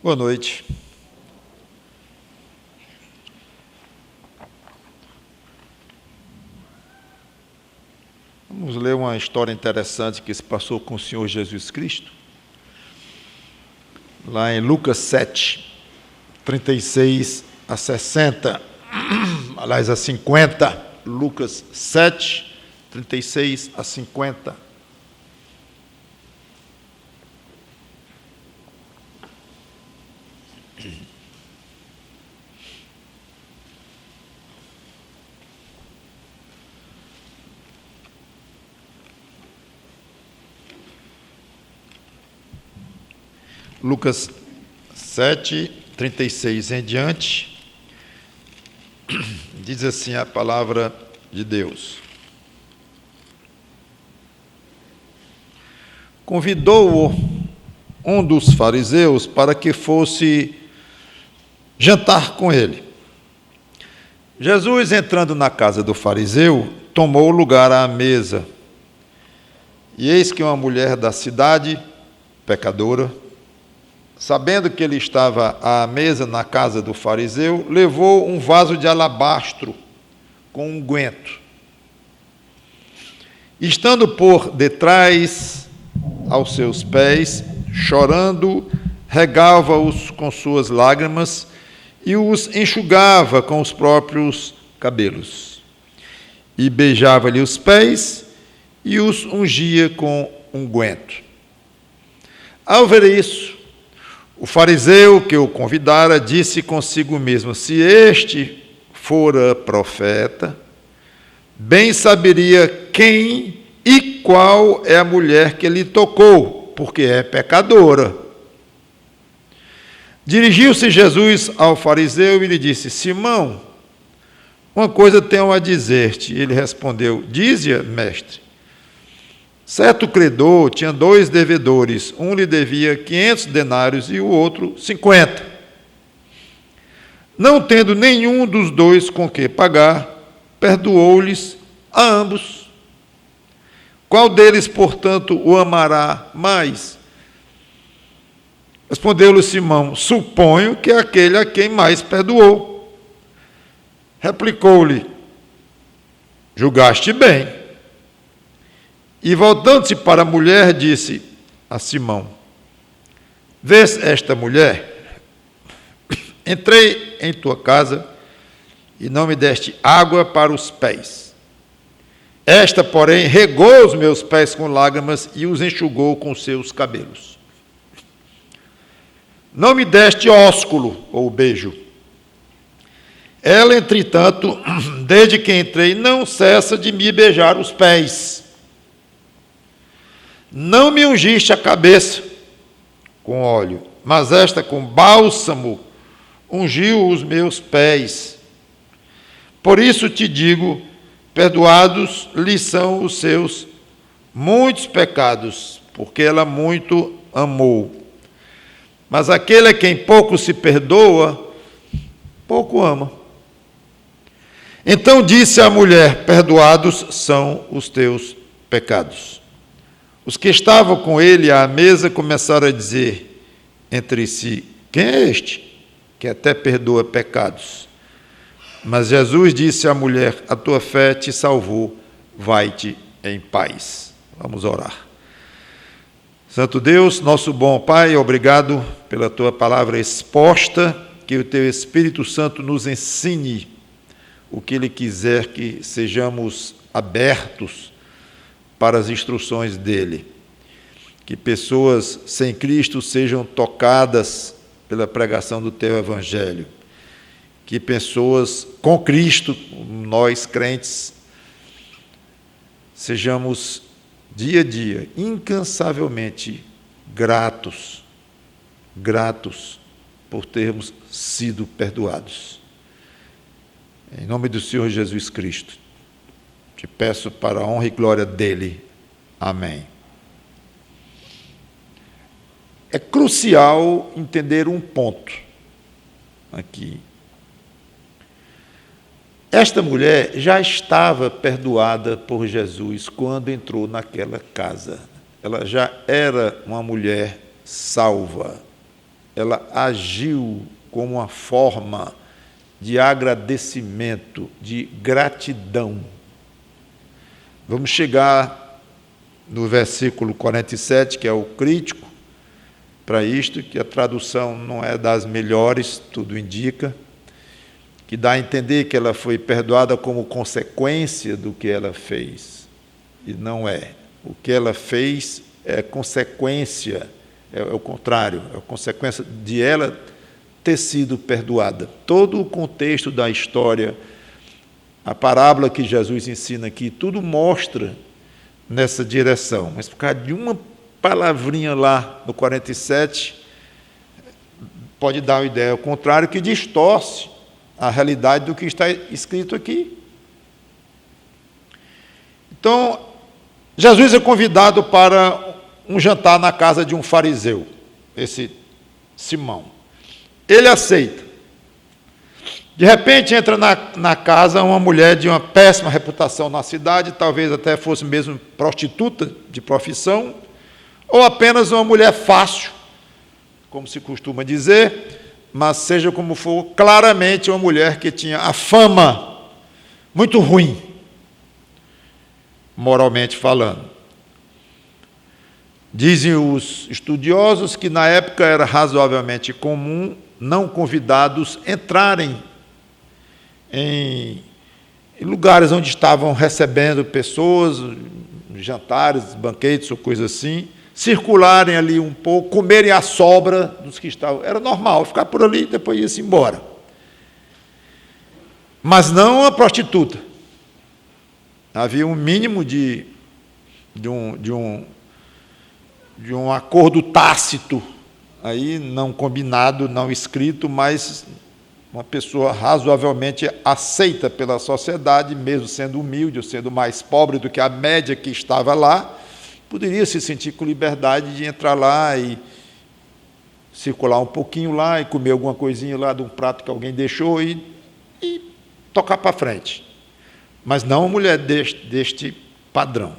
Boa noite. Vamos ler uma história interessante que se passou com o Senhor Jesus Cristo. Lá em Lucas 7, 36 a 60, aliás, a 50. Lucas 7, 36 a 50. Lucas 7, 36 em diante, diz assim a palavra de Deus. Convidou-o um dos fariseus para que fosse jantar com ele. Jesus, entrando na casa do fariseu, tomou lugar à mesa. E eis que uma mulher da cidade, pecadora, sabendo que ele estava à mesa na casa do fariseu, levou um vaso de alabastro com unguento. Estando por detrás aos seus pés, chorando, regava-os com suas lágrimas e os enxugava com os próprios cabelos. E beijava-lhe os pés e os ungia com unguento. Ao ver isso, o fariseu que o convidara disse consigo mesmo: se este fora profeta, bem saberia quem e qual é a mulher que lhe tocou, porque é pecadora. Dirigiu-se Jesus ao fariseu e lhe disse: Simão, uma coisa tenho a dizer-te. Ele respondeu: dize-a, mestre. Certo credor tinha 2 devedores, um lhe devia 500 denários e o outro 50. Não tendo nenhum dos 2 com que pagar, perdoou-lhes a ambos. Qual deles, portanto, o amará mais? Respondeu-lhe Simão: suponho que é aquele a quem mais perdoou. Replicou-lhe: julgaste bem. E voltando-se para a mulher, disse a Simão: vês esta mulher? Entrei em tua casa e não me deste água para os pés. Esta, porém, regou os meus pés com lágrimas e os enxugou com seus cabelos. Não me deste ósculo ou beijo. Ela, entretanto, desde que entrei, não cessa de me beijar os pés. Não me ungiste a cabeça com óleo, mas esta com bálsamo ungiu os meus pés. Por isso te digo, perdoados lhe são os seus muitos pecados, porque ela muito amou. Mas aquele a quem pouco se perdoa, pouco ama. Então disse a mulher: perdoados são os teus pecados. Os que estavam com ele à mesa começaram a dizer entre si: quem é este que até perdoa pecados? Mas Jesus disse à mulher: a tua fé te salvou, vai-te em paz. Vamos orar. Santo Deus, nosso bom Pai, obrigado pela tua palavra exposta, que o teu Espírito Santo nos ensine o que ele quiser, que sejamos abertos para as instruções dele, que pessoas sem Cristo sejam tocadas pela pregação do teu evangelho, que pessoas com Cristo, nós crentes, sejamos dia a dia, incansavelmente gratos por termos sido perdoados. Em nome do Senhor Jesus Cristo, te peço para a honra e glória dele. Amém. É crucial entender um ponto aqui. Esta mulher já estava perdoada por Jesus quando entrou naquela casa. Ela já era uma mulher salva. ela agiu como uma forma de agradecimento, de gratidão. Vamos chegar no versículo 47, que é o crítico para isto, que a tradução não é das melhores, tudo indica, que dá a entender que ela foi perdoada como consequência do que ela fez. E não é. O que ela fez é consequência, é o contrário, é a consequência de ela ter sido perdoada. Todo o contexto da história, a parábola que Jesus ensina aqui, tudo mostra nessa direção. Mas por causa de uma palavrinha lá no 47, pode dar uma ideia ao contrário, que distorce a realidade do que está escrito aqui. Então, Jesus é convidado para um jantar na casa de um fariseu, esse Simão. Ele aceita. De repente entra na casa uma mulher de uma péssima reputação na cidade, talvez até fosse mesmo prostituta de profissão, ou apenas uma mulher fácil, como se costuma dizer, mas seja como for, claramente uma mulher que tinha a fama muito ruim, moralmente falando. Dizem os estudiosos que na época era razoavelmente comum não convidados entrarem em lugares onde estavam recebendo pessoas, jantares, banquetes ou coisa assim, circularem ali um pouco, comerem a sobra dos que estavam. Era normal, ficar por ali e depois ia-se embora. Mas não a prostituta. Havia um mínimo de um acordo tácito, aí não combinado, não escrito, mas uma pessoa razoavelmente aceita pela sociedade, mesmo sendo humilde ou sendo mais pobre do que a média que estava lá, poderia se sentir com liberdade de entrar lá e circular um pouquinho lá e comer alguma coisinha lá de um prato que alguém deixou e tocar para frente. Mas não uma mulher deste padrão.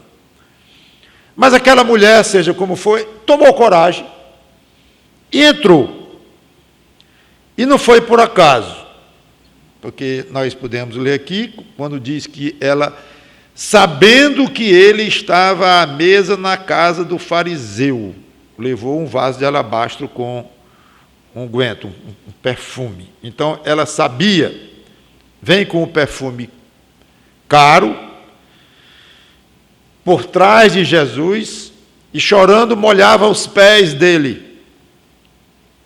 Mas aquela mulher, seja como foi, tomou coragem e entrou. E não foi por acaso, porque nós podemos ler aqui, quando diz que ela, sabendo que ele estava à mesa na casa do fariseu, levou um vaso de alabastro com um unguento, um perfume. Então, ela sabia, vem com o perfume caro, por trás de Jesus, e chorando molhava os pés dele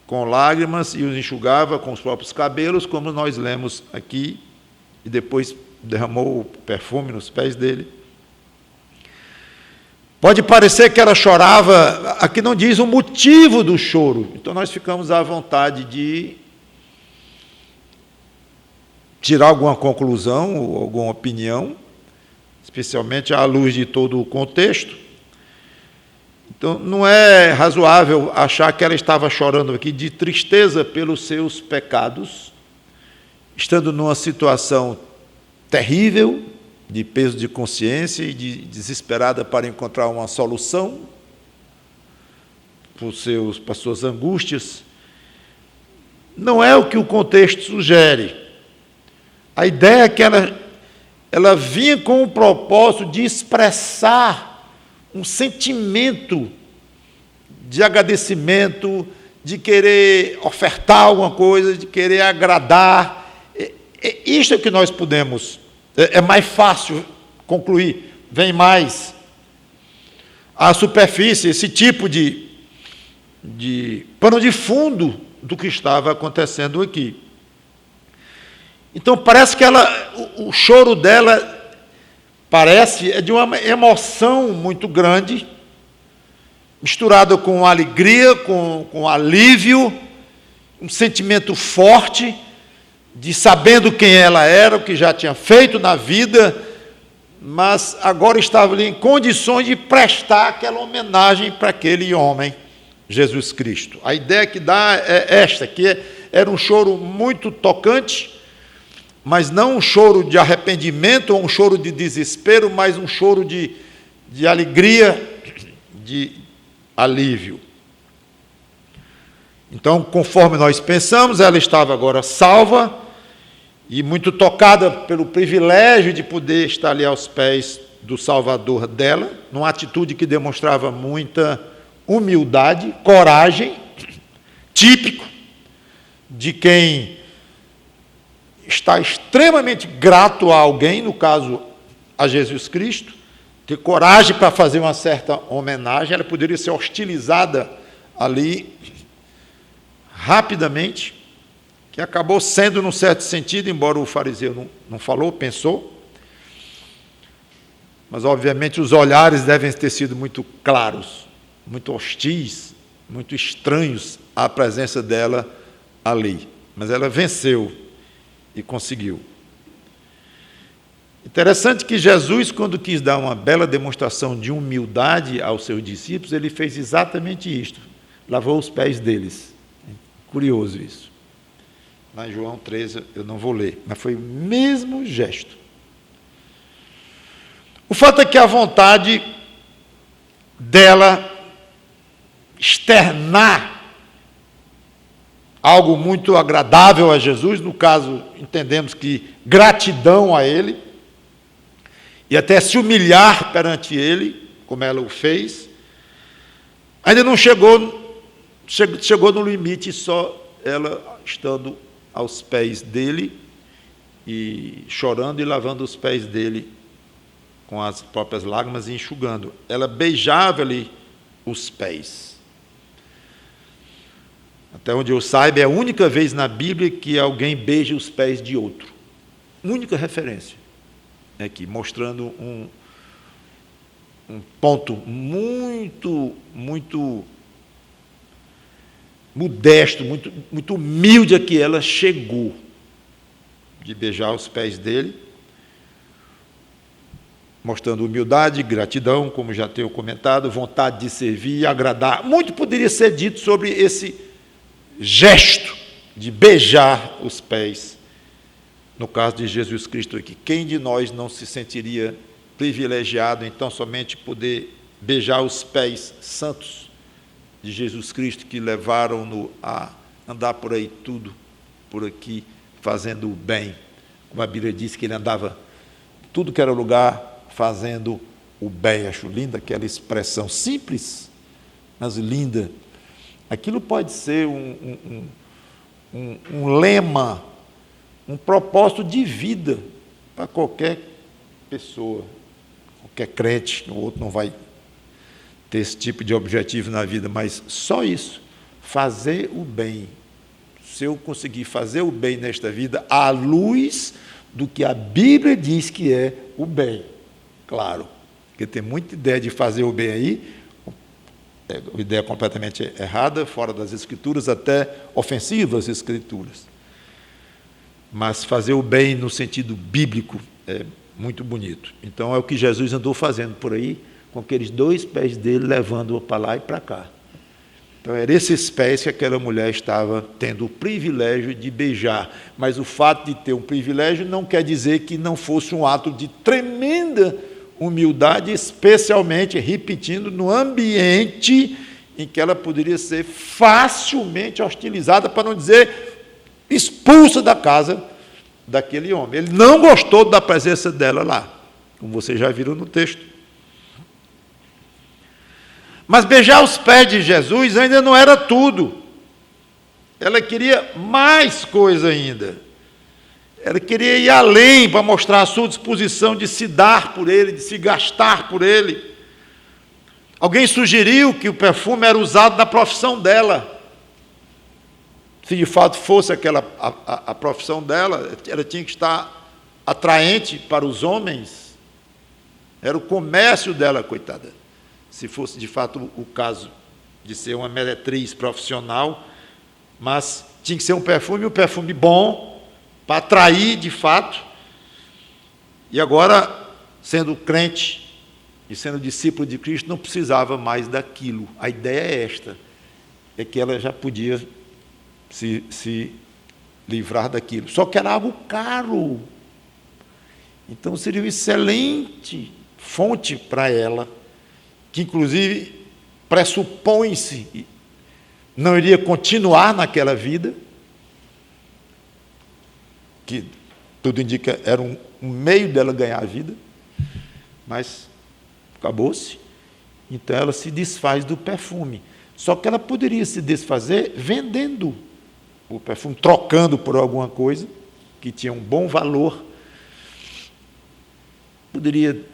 com lágrimas e os enxugava com os próprios cabelos, como nós lemos aqui, e depois derramou o perfume nos pés dele. Pode parecer que ela chorava, aqui não diz o motivo do choro, então nós ficamos à vontade de tirar alguma conclusão ou alguma opinião, especialmente à luz de todo o contexto. Então, não é razoável achar que ela estava chorando aqui de tristeza pelos seus pecados, estando numa situação terrível, de peso de consciência e desesperada para encontrar uma solução para suas angústias. Não é o que o contexto sugere. A ideia é que ela vinha com o propósito de expressar um sentimento de agradecimento, de querer ofertar alguma coisa, de querer agradar. Isto é que nós podemos, é mais fácil concluir, vem mais à superfície esse tipo de pano de fundo do que estava acontecendo aqui. Então parece que o choro dela é de uma emoção muito grande, misturada com alegria, com alívio, um sentimento forte de sabendo quem ela era, o que já tinha feito na vida, mas agora estava ali em condições de prestar aquela homenagem para aquele homem, Jesus Cristo. A ideia que dá é esta, que era um choro muito tocante, mas não um choro de arrependimento ou um choro de desespero, mas um choro de alegria, de alívio. Então, conforme nós pensamos, ela estava agora salva e muito tocada pelo privilégio de poder estar ali aos pés do Salvador dela, numa atitude que demonstrava muita humildade, coragem, típico de quem está extremamente grato a alguém, no caso a Jesus Cristo, ter coragem para fazer uma certa homenagem. Ela poderia ser hostilizada ali rapidamente, que acabou sendo, num certo sentido, embora o fariseu não falou, pensou, mas obviamente os olhares devem ter sido muito claros, muito hostis, muito estranhos à presença dela ali. Mas ela venceu e conseguiu. Interessante que Jesus, quando quis dar uma bela demonstração de humildade aos seus discípulos, ele fez exatamente isto, lavou os pés deles. Curioso isso. Lá em João 13, eu não vou ler, mas foi o mesmo gesto. O fato é que a vontade dela externar algo muito agradável a Jesus, no caso, entendemos que gratidão a Ele, e até se humilhar perante Ele, como ela o fez, ainda não chegou no limite, só ela estando aos pés dele, e chorando e lavando os pés dele com as próprias lágrimas e enxugando. Ela beijava-lhe os pés. Até onde eu saiba, é a única vez na Bíblia que alguém beija os pés de outro. Única referência aqui, mostrando um ponto muito modesto, muito humilde a que ela chegou, de beijar os pés dele, mostrando humildade, gratidão, como já tenho comentado, vontade de servir e agradar. Muito poderia ser dito sobre esse gesto de beijar os pés, no caso de Jesus Cristo aqui. Quem de nós não se sentiria privilegiado, então, somente poder beijar os pés santos de Jesus Cristo, que levaram-no a andar por aí tudo, por aqui, fazendo o bem. Como a Bíblia diz que ele andava tudo que era lugar, fazendo o bem. Acho linda aquela expressão, simples, mas linda. Aquilo pode ser um lema, um propósito de vida para qualquer pessoa, qualquer crente. O outro não vai ter esse tipo de objetivo na vida, mas só isso, fazer o bem. Se eu conseguir fazer o bem nesta vida, à luz do que a Bíblia diz que é o bem, claro, porque tem muita ideia de fazer o bem aí, uma ideia completamente errada, fora das Escrituras, até ofensiva às Escrituras. Mas fazer o bem no sentido bíblico é muito bonito. Então é o que Jesus andou fazendo por aí, com aqueles dois pés dele, levando-o para lá e para cá. Então, eram esses pés que aquela mulher estava tendo o privilégio de beijar. Mas o fato de ter um privilégio não quer dizer que não fosse um ato de tremenda humildade, especialmente, repetindo, no ambiente em que ela poderia ser facilmente hostilizada, para não dizer expulsa da casa daquele homem. Ele não gostou da presença dela lá, como vocês já viram no texto. Mas beijar os pés de Jesus ainda não era tudo. Ela queria mais coisa ainda. Ela queria ir além para mostrar a sua disposição de se dar por ele, de se gastar por ele. Alguém sugeriu que o perfume era usado na profissão dela. Se de fato fosse aquela a profissão dela, ela tinha que estar atraente para os homens. Era o comércio dela, coitada. Se fosse de fato o caso de ser uma meretriz profissional, mas tinha que ser um perfume bom, para atrair de fato. E agora, sendo crente e sendo discípulo de Cristo, não precisava mais daquilo. A ideia é esta, é que ela já podia se livrar daquilo. Só que era algo caro. Então seria uma excelente fonte para ela, que inclusive pressupõe-se não iria continuar naquela vida, que tudo indica era um meio dela ganhar a vida, mas acabou-se. Então ela se desfaz do perfume. Só que ela poderia se desfazer vendendo o perfume, trocando por alguma coisa que tinha um bom valor. Poderia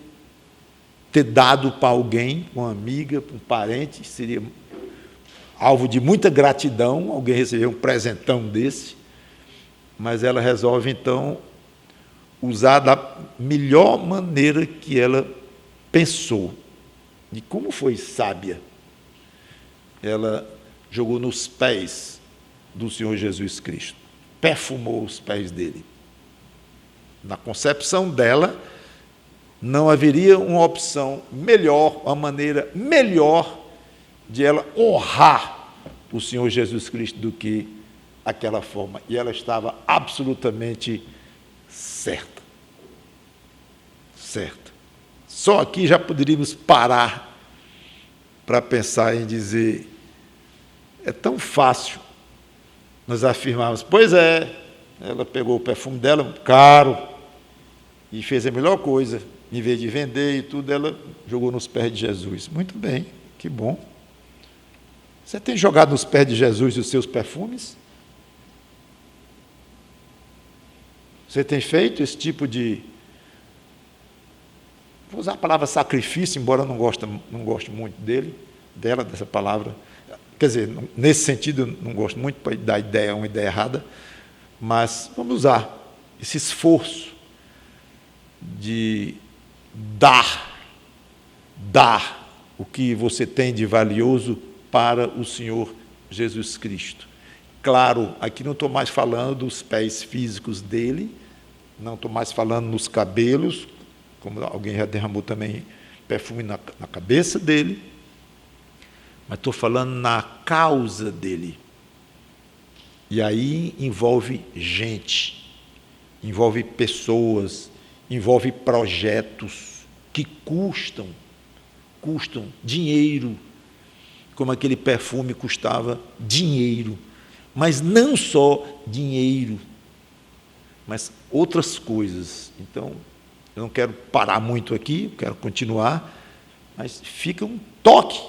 ter dado para alguém, uma amiga, para um parente, seria alvo de muita gratidão, alguém receber um presentão desse, mas ela resolve, então, usar da melhor maneira que ela pensou. E como foi sábia, ela jogou nos pés do Senhor Jesus Cristo, perfumou os pés dele. Na concepção dela, não haveria uma opção melhor, uma maneira melhor de ela honrar o Senhor Jesus Cristo do que aquela forma. E ela estava absolutamente certa. Certa. Só aqui já poderíamos parar para pensar em dizer, é tão fácil nós afirmarmos, pois é, ela pegou o perfume dela, caro, e fez a melhor coisa, em vez de vender e tudo, ela jogou nos pés de Jesus. Muito bem, que bom. Você tem jogado nos pés de Jesus os seus perfumes? Você tem feito esse tipo de... Vou usar a palavra sacrifício, embora eu não goste muito dessa palavra. Quer dizer, nesse sentido, eu não gosto muito, para dar uma ideia errada, mas vamos usar esse esforço de dar o que você tem de valioso para o Senhor Jesus Cristo. Claro, aqui não estou mais falando dos pés físicos dele, não estou mais falando nos cabelos, como alguém já derramou também perfume na cabeça dele, mas estou falando na causa dele. E aí envolve gente, envolve pessoas, envolve projetos que custam dinheiro, como aquele perfume custava dinheiro, mas não só dinheiro, mas outras coisas. Então, eu não quero parar muito aqui, quero continuar, mas fica um toque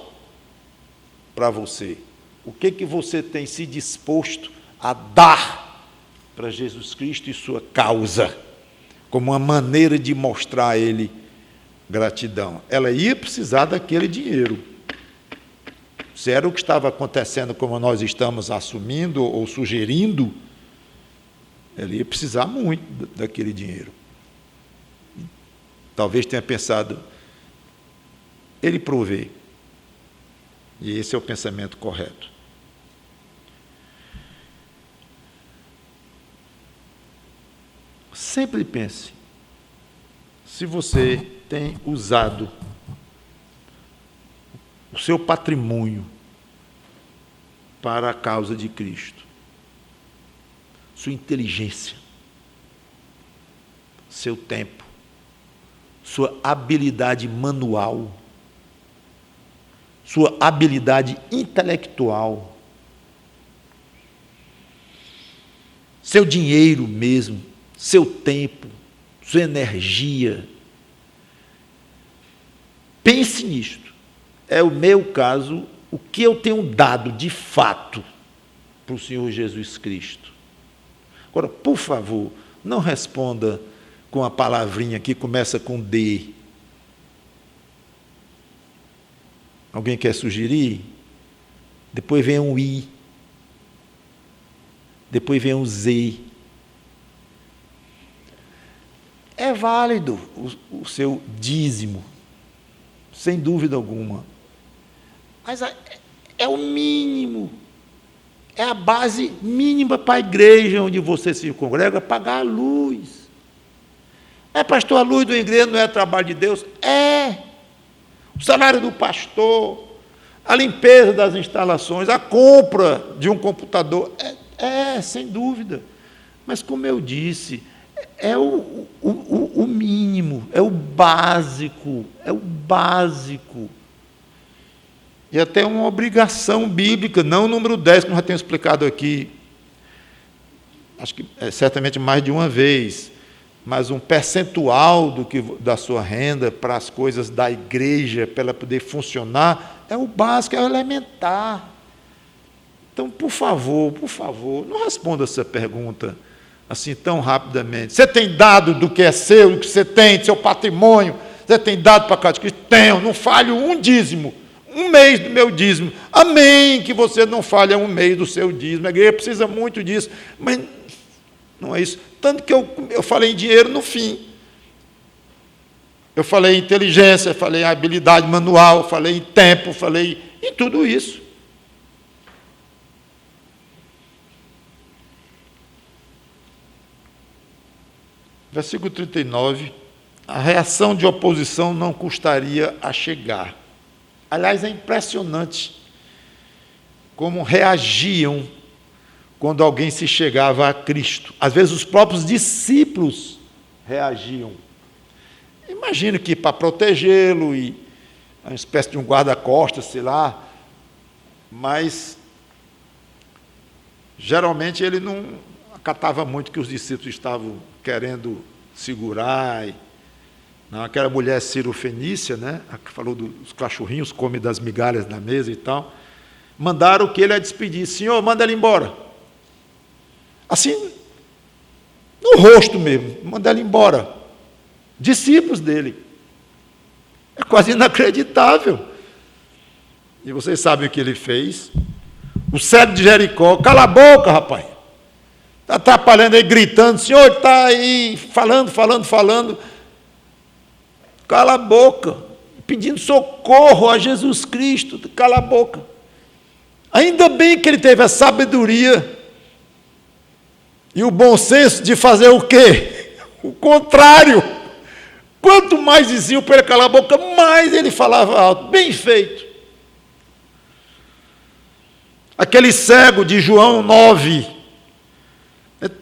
para você. O que você tem se disposto a dar para Jesus Cristo e sua causa, como uma maneira de mostrar a Ele gratidão? Ela ia precisar daquele dinheiro. Se era o que estava acontecendo, como nós estamos assumindo ou sugerindo, ela ia precisar muito daquele dinheiro. Talvez tenha pensado, ele provê. E esse é o pensamento correto. Sempre pense, se você tem usado o seu patrimônio para a causa de Cristo, sua inteligência, seu tempo, sua habilidade manual, sua habilidade intelectual, seu dinheiro mesmo, seu tempo, sua energia. Pense nisto. É o meu caso, o que eu tenho dado de fato para o Senhor Jesus Cristo. Agora, por favor, não responda com a palavrinha que começa com D. Alguém quer sugerir? Depois vem um I. Depois vem um Z. É válido o seu dízimo, sem dúvida alguma. Mas é o mínimo. É a base mínima para a igreja onde você se congrega, pagar a luz. Pastor, a luz da igreja não é trabalho de Deus? É. O salário do pastor, a limpeza das instalações, a compra de um computador, sem dúvida. Mas, como eu disse, é o mínimo, é o básico, e até uma obrigação bíblica, não o número 10, como já tenho explicado aqui, acho que certamente mais de uma vez, mas um percentual da sua renda para as coisas da igreja, para ela poder funcionar, é o básico, é o elementar. Então, por favor, não responda essa pergunta assim tão rapidamente. Você tem dado do que é seu, do que você tem, do seu patrimônio? Você tem dado para a casa de Cristo? Tenho, não falho um dízimo, um mês do meu dízimo. Amém, que você não falha um mês do seu dízimo. A igreja precisa muito disso, mas não é isso. Tanto que eu falei em dinheiro no fim. Eu falei em inteligência, falei em habilidade manual, falei em tempo, falei em tudo isso. Versículo 39, a reação de oposição não custaria a chegar. Aliás, é impressionante como reagiam quando alguém se chegava a Cristo. Às vezes os próprios discípulos reagiam. Imagino que para protegê-lo, e uma espécie de um guarda-costas, sei lá, mas geralmente ele não acatava muito que os discípulos estavam querendo segurar. Não, aquela mulher cirofenícia, né, que falou dos cachorrinhos, come das migalhas da mesa e tal, mandaram que ele a despedir. Senhor, manda ela embora. Assim, no rosto mesmo, manda ela embora. Discípulos dele. É quase inacreditável. E vocês sabem o que ele fez? O cego de Jericó, cala a boca, rapaz. Está atrapalhando aí, gritando, o senhor está aí falando. Cala a boca. Pedindo socorro a Jesus Cristo, cala a boca. Ainda bem que ele teve a sabedoria e o bom senso de fazer o quê? O contrário. Quanto mais diziam para ele calar a boca, mais ele falava alto. Bem feito. Aquele cego de João 9,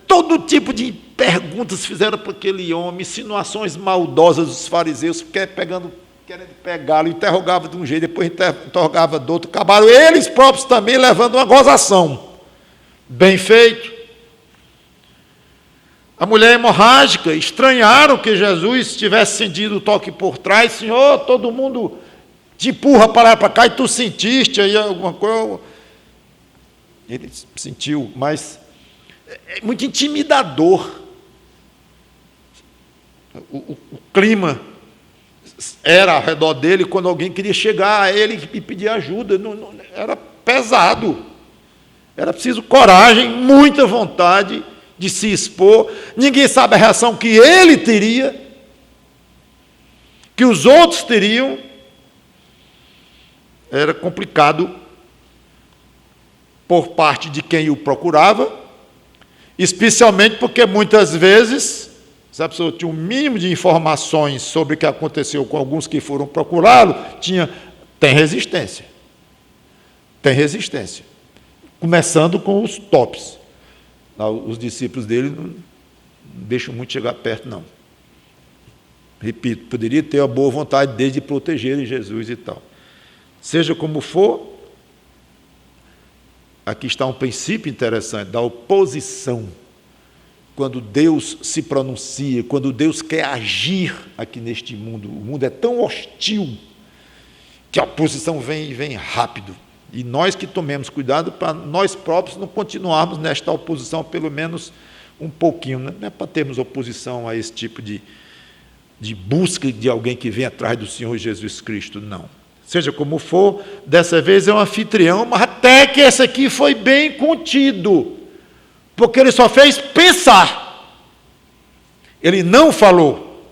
todo tipo de perguntas fizeram para aquele homem, insinuações maldosas dos fariseus, querendo pegá-lo, interrogava de um jeito, depois interrogava do outro, acabaram eles próprios também levando uma gozação. Bem feito. A mulher hemorrágica, estranharam que Jesus tivesse sentido o toque por trás. Senhor, todo mundo te empurra para lá para cá e tu sentiste aí alguma coisa. Ele sentiu, mas é muito intimidador. O clima era ao redor dele quando alguém queria chegar a ele e pedir ajuda. Era pesado. Era preciso coragem, muita vontade de se expor. Ninguém sabe a reação que ele teria, que os outros teriam. Era complicado por parte de quem o procurava, especialmente porque muitas vezes, se a pessoa tinha um mínimo de informações sobre o que aconteceu com alguns que foram procurá-lo, tem resistência. Tem resistência. Começando com os tops. Os discípulos dele não deixam muito chegar perto, não. Repito, poderia ter a boa vontade deles de protegerem Jesus e tal. Seja como for, aqui está um princípio interessante da oposição. Quando Deus se pronuncia, quando Deus quer agir aqui neste mundo, o mundo é tão hostil que a oposição vem e vem rápido. E nós que tomemos cuidado para nós próprios não continuarmos nesta oposição, pelo menos um pouquinho. Não é para termos oposição a esse tipo de busca de alguém que vem atrás do Senhor Jesus Cristo, não. Seja como for, dessa vez é um anfitrião, mas até que esse aqui foi bem contido, porque ele só fez pensar. Ele não falou.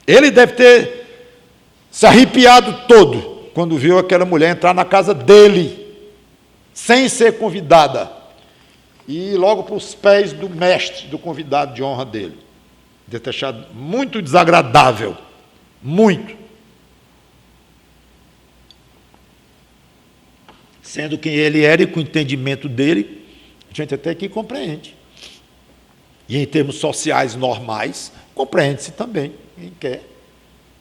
Ele deve ter se arrepiado todo quando viu aquela mulher entrar na casa dele, sem ser convidada, e ir logo para os pés do mestre, do convidado de honra dele. Deve ter achado muito desagradável, muito. Sendo quem ele era e com o entendimento dele, a gente até aqui compreende. E em termos sociais normais, compreende-se também. Quem quer.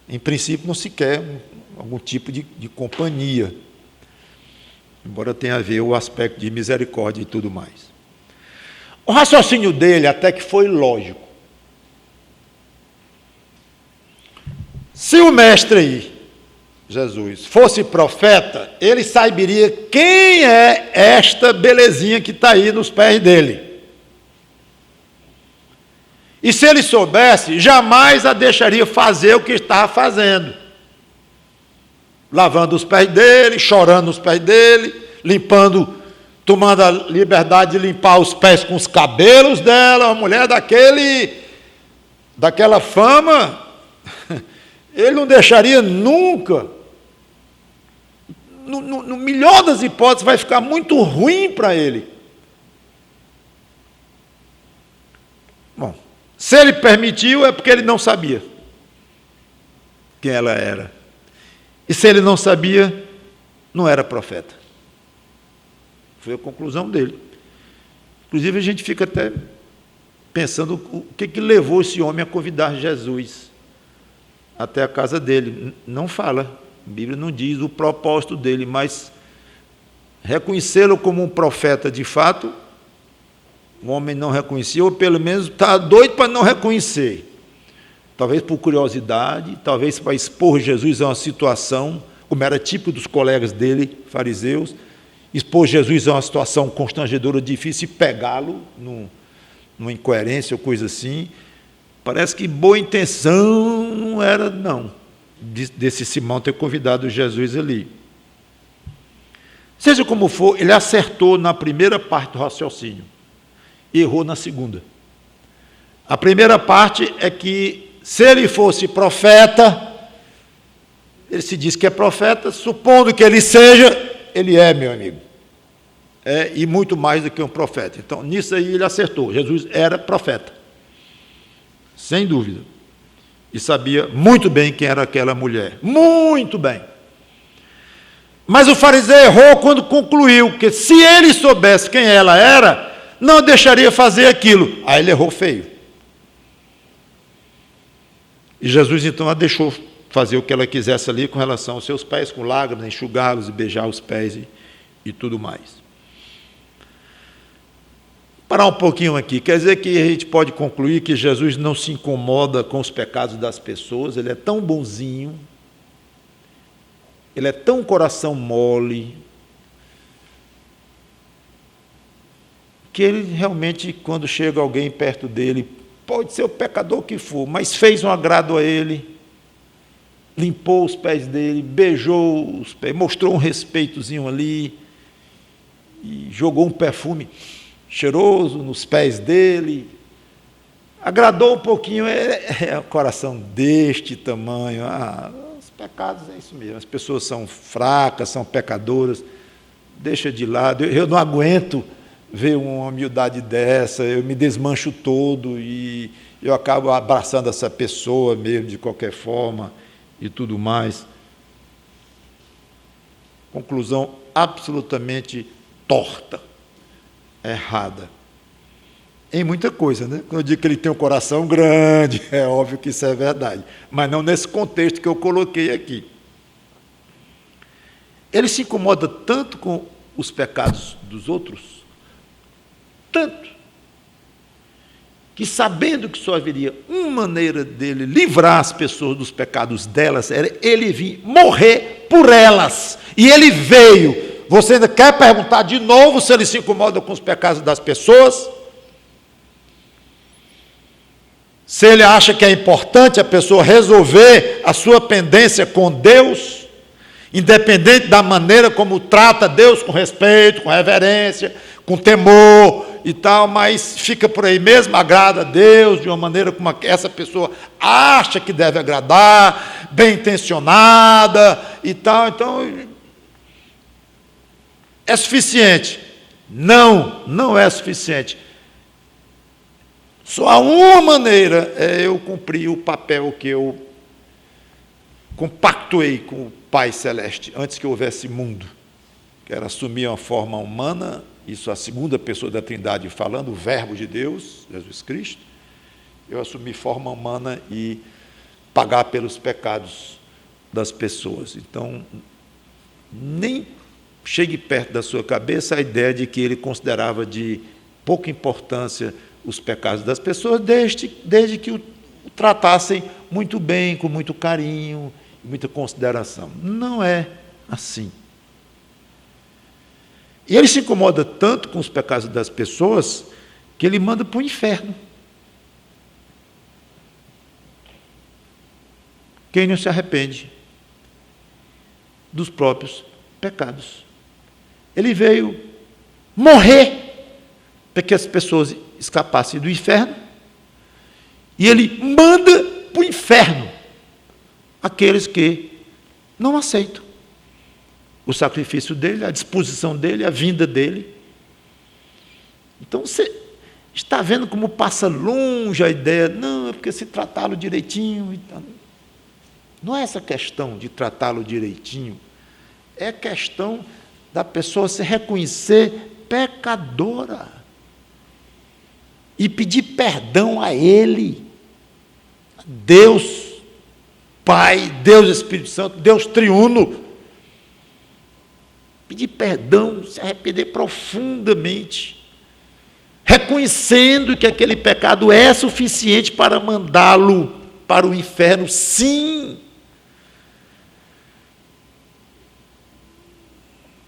Em princípio, não se quer algum tipo de companhia, embora tenha a ver o aspecto de misericórdia e tudo mais. O raciocínio dele até que foi lógico. Se o mestre aí, Jesus, fosse profeta, ele saberia quem é esta belezinha que está aí nos pés dele. E se ele soubesse, jamais a deixaria fazer o que estava fazendo. Lavando os pés dele, chorando nos pés dele, limpando, tomando a liberdade de limpar os pés com os cabelos dela, uma mulher daquela fama, ele não deixaria nunca. No melhor das hipóteses, vai ficar muito ruim para ele. Bom, se ele permitiu, é porque ele não sabia quem ela era. E se ele não sabia, não era profeta. Foi a conclusão dele. Inclusive, a gente fica até pensando o que levou esse homem a convidar Jesus até a casa dele. Não fala, a Bíblia não diz o propósito dele, mas reconhecê-lo como um profeta de fato, o homem não reconhecia, ou pelo menos está doido para não reconhecer. Talvez por curiosidade, talvez para expor Jesus a uma situação, como era típico dos colegas dele, fariseus, expor Jesus a uma situação constrangedora, difícil, e pegá-lo numa incoerência ou coisa assim. Parece que boa intenção não era, não, desse Simão ter convidado Jesus ali. Seja como for, ele acertou na primeira parte do raciocínio e errou na segunda. A primeira parte é que, se ele fosse profeta, ele se diz que é profeta, supondo que ele seja, ele é, meu amigo. É, e muito mais do que um profeta. Então, nisso aí ele acertou. Jesus era profeta, sem dúvida. E sabia muito bem quem era aquela mulher. Muito bem. Mas o fariseu errou quando concluiu que, se ele soubesse quem ela era, não deixaria fazer aquilo. Aí ele errou feio. E Jesus, então, a deixou fazer o que ela quisesse ali com relação aos seus pés, com lágrimas, enxugá-los e beijar os pés e tudo mais. Parar um pouquinho aqui. Quer dizer que a gente pode concluir que Jesus não se incomoda com os pecados das pessoas, ele é tão bonzinho, ele é tão coração mole, que ele realmente, quando chega alguém perto dele, pode ser o pecador que for, mas fez um agrado a ele, limpou os pés dele, beijou os pés, mostrou um respeitozinho ali, e jogou um perfume cheiroso nos pés dele, agradou um pouquinho, é o coração deste tamanho. Os pecados é isso mesmo, as pessoas são fracas, são pecadoras, deixa de lado, eu não aguento ver uma humildade dessa, eu me desmancho todo e eu acabo abraçando essa pessoa mesmo, de qualquer forma, e tudo mais. Conclusão absolutamente torta, errada. Em muita coisa, né? Quando eu digo que ele tem um coração grande, é óbvio que isso é verdade, mas não nesse contexto que eu coloquei aqui. Ele se incomoda tanto com os pecados dos outros, tanto, que, sabendo que só haveria uma maneira dele livrar as pessoas dos pecados delas, era ele vir morrer por elas. E ele veio. Você ainda quer perguntar de novo se ele se incomoda com os pecados das pessoas? Se ele acha que é importante a pessoa resolver a sua pendência com Deus, independente da maneira como trata Deus, com respeito, com reverência, com temor e tal, mas fica por aí mesmo, agrada a Deus de uma maneira como essa pessoa acha que deve agradar, bem intencionada e tal. Então, é suficiente? Não, não é suficiente. Só há uma maneira é eu cumprir o papel que eu compactuei com o Pai Celeste antes que houvesse mundo, que era assumir uma forma humana, isso a segunda pessoa da Trindade falando, o Verbo de Deus, Jesus Cristo. Eu assumi forma humana e pagar pelos pecados das pessoas. Então, nem chegue perto da sua cabeça a ideia de que ele considerava de pouca importância os pecados das pessoas, desde que o tratassem muito bem, com muito carinho, muita consideração. Não é assim. E ele se incomoda tanto com os pecados das pessoas que ele manda para o inferno. Quem não se arrepende dos próprios pecados. Ele veio morrer para que as pessoas escapassem do inferno, e ele manda para o inferno aqueles que não aceitam o sacrifício dele, a disposição dele, a vinda dele. Então você está vendo como passa longe a ideia, não, é porque se tratá-lo direitinho. Não é essa questão de tratá-lo direitinho, é questão da pessoa se reconhecer pecadora e pedir perdão a Ele, Deus Pai, Deus Espírito Santo, Deus triuno. Pedir perdão, se arrepender profundamente, reconhecendo que aquele pecado é suficiente para mandá-lo para o inferno, sim.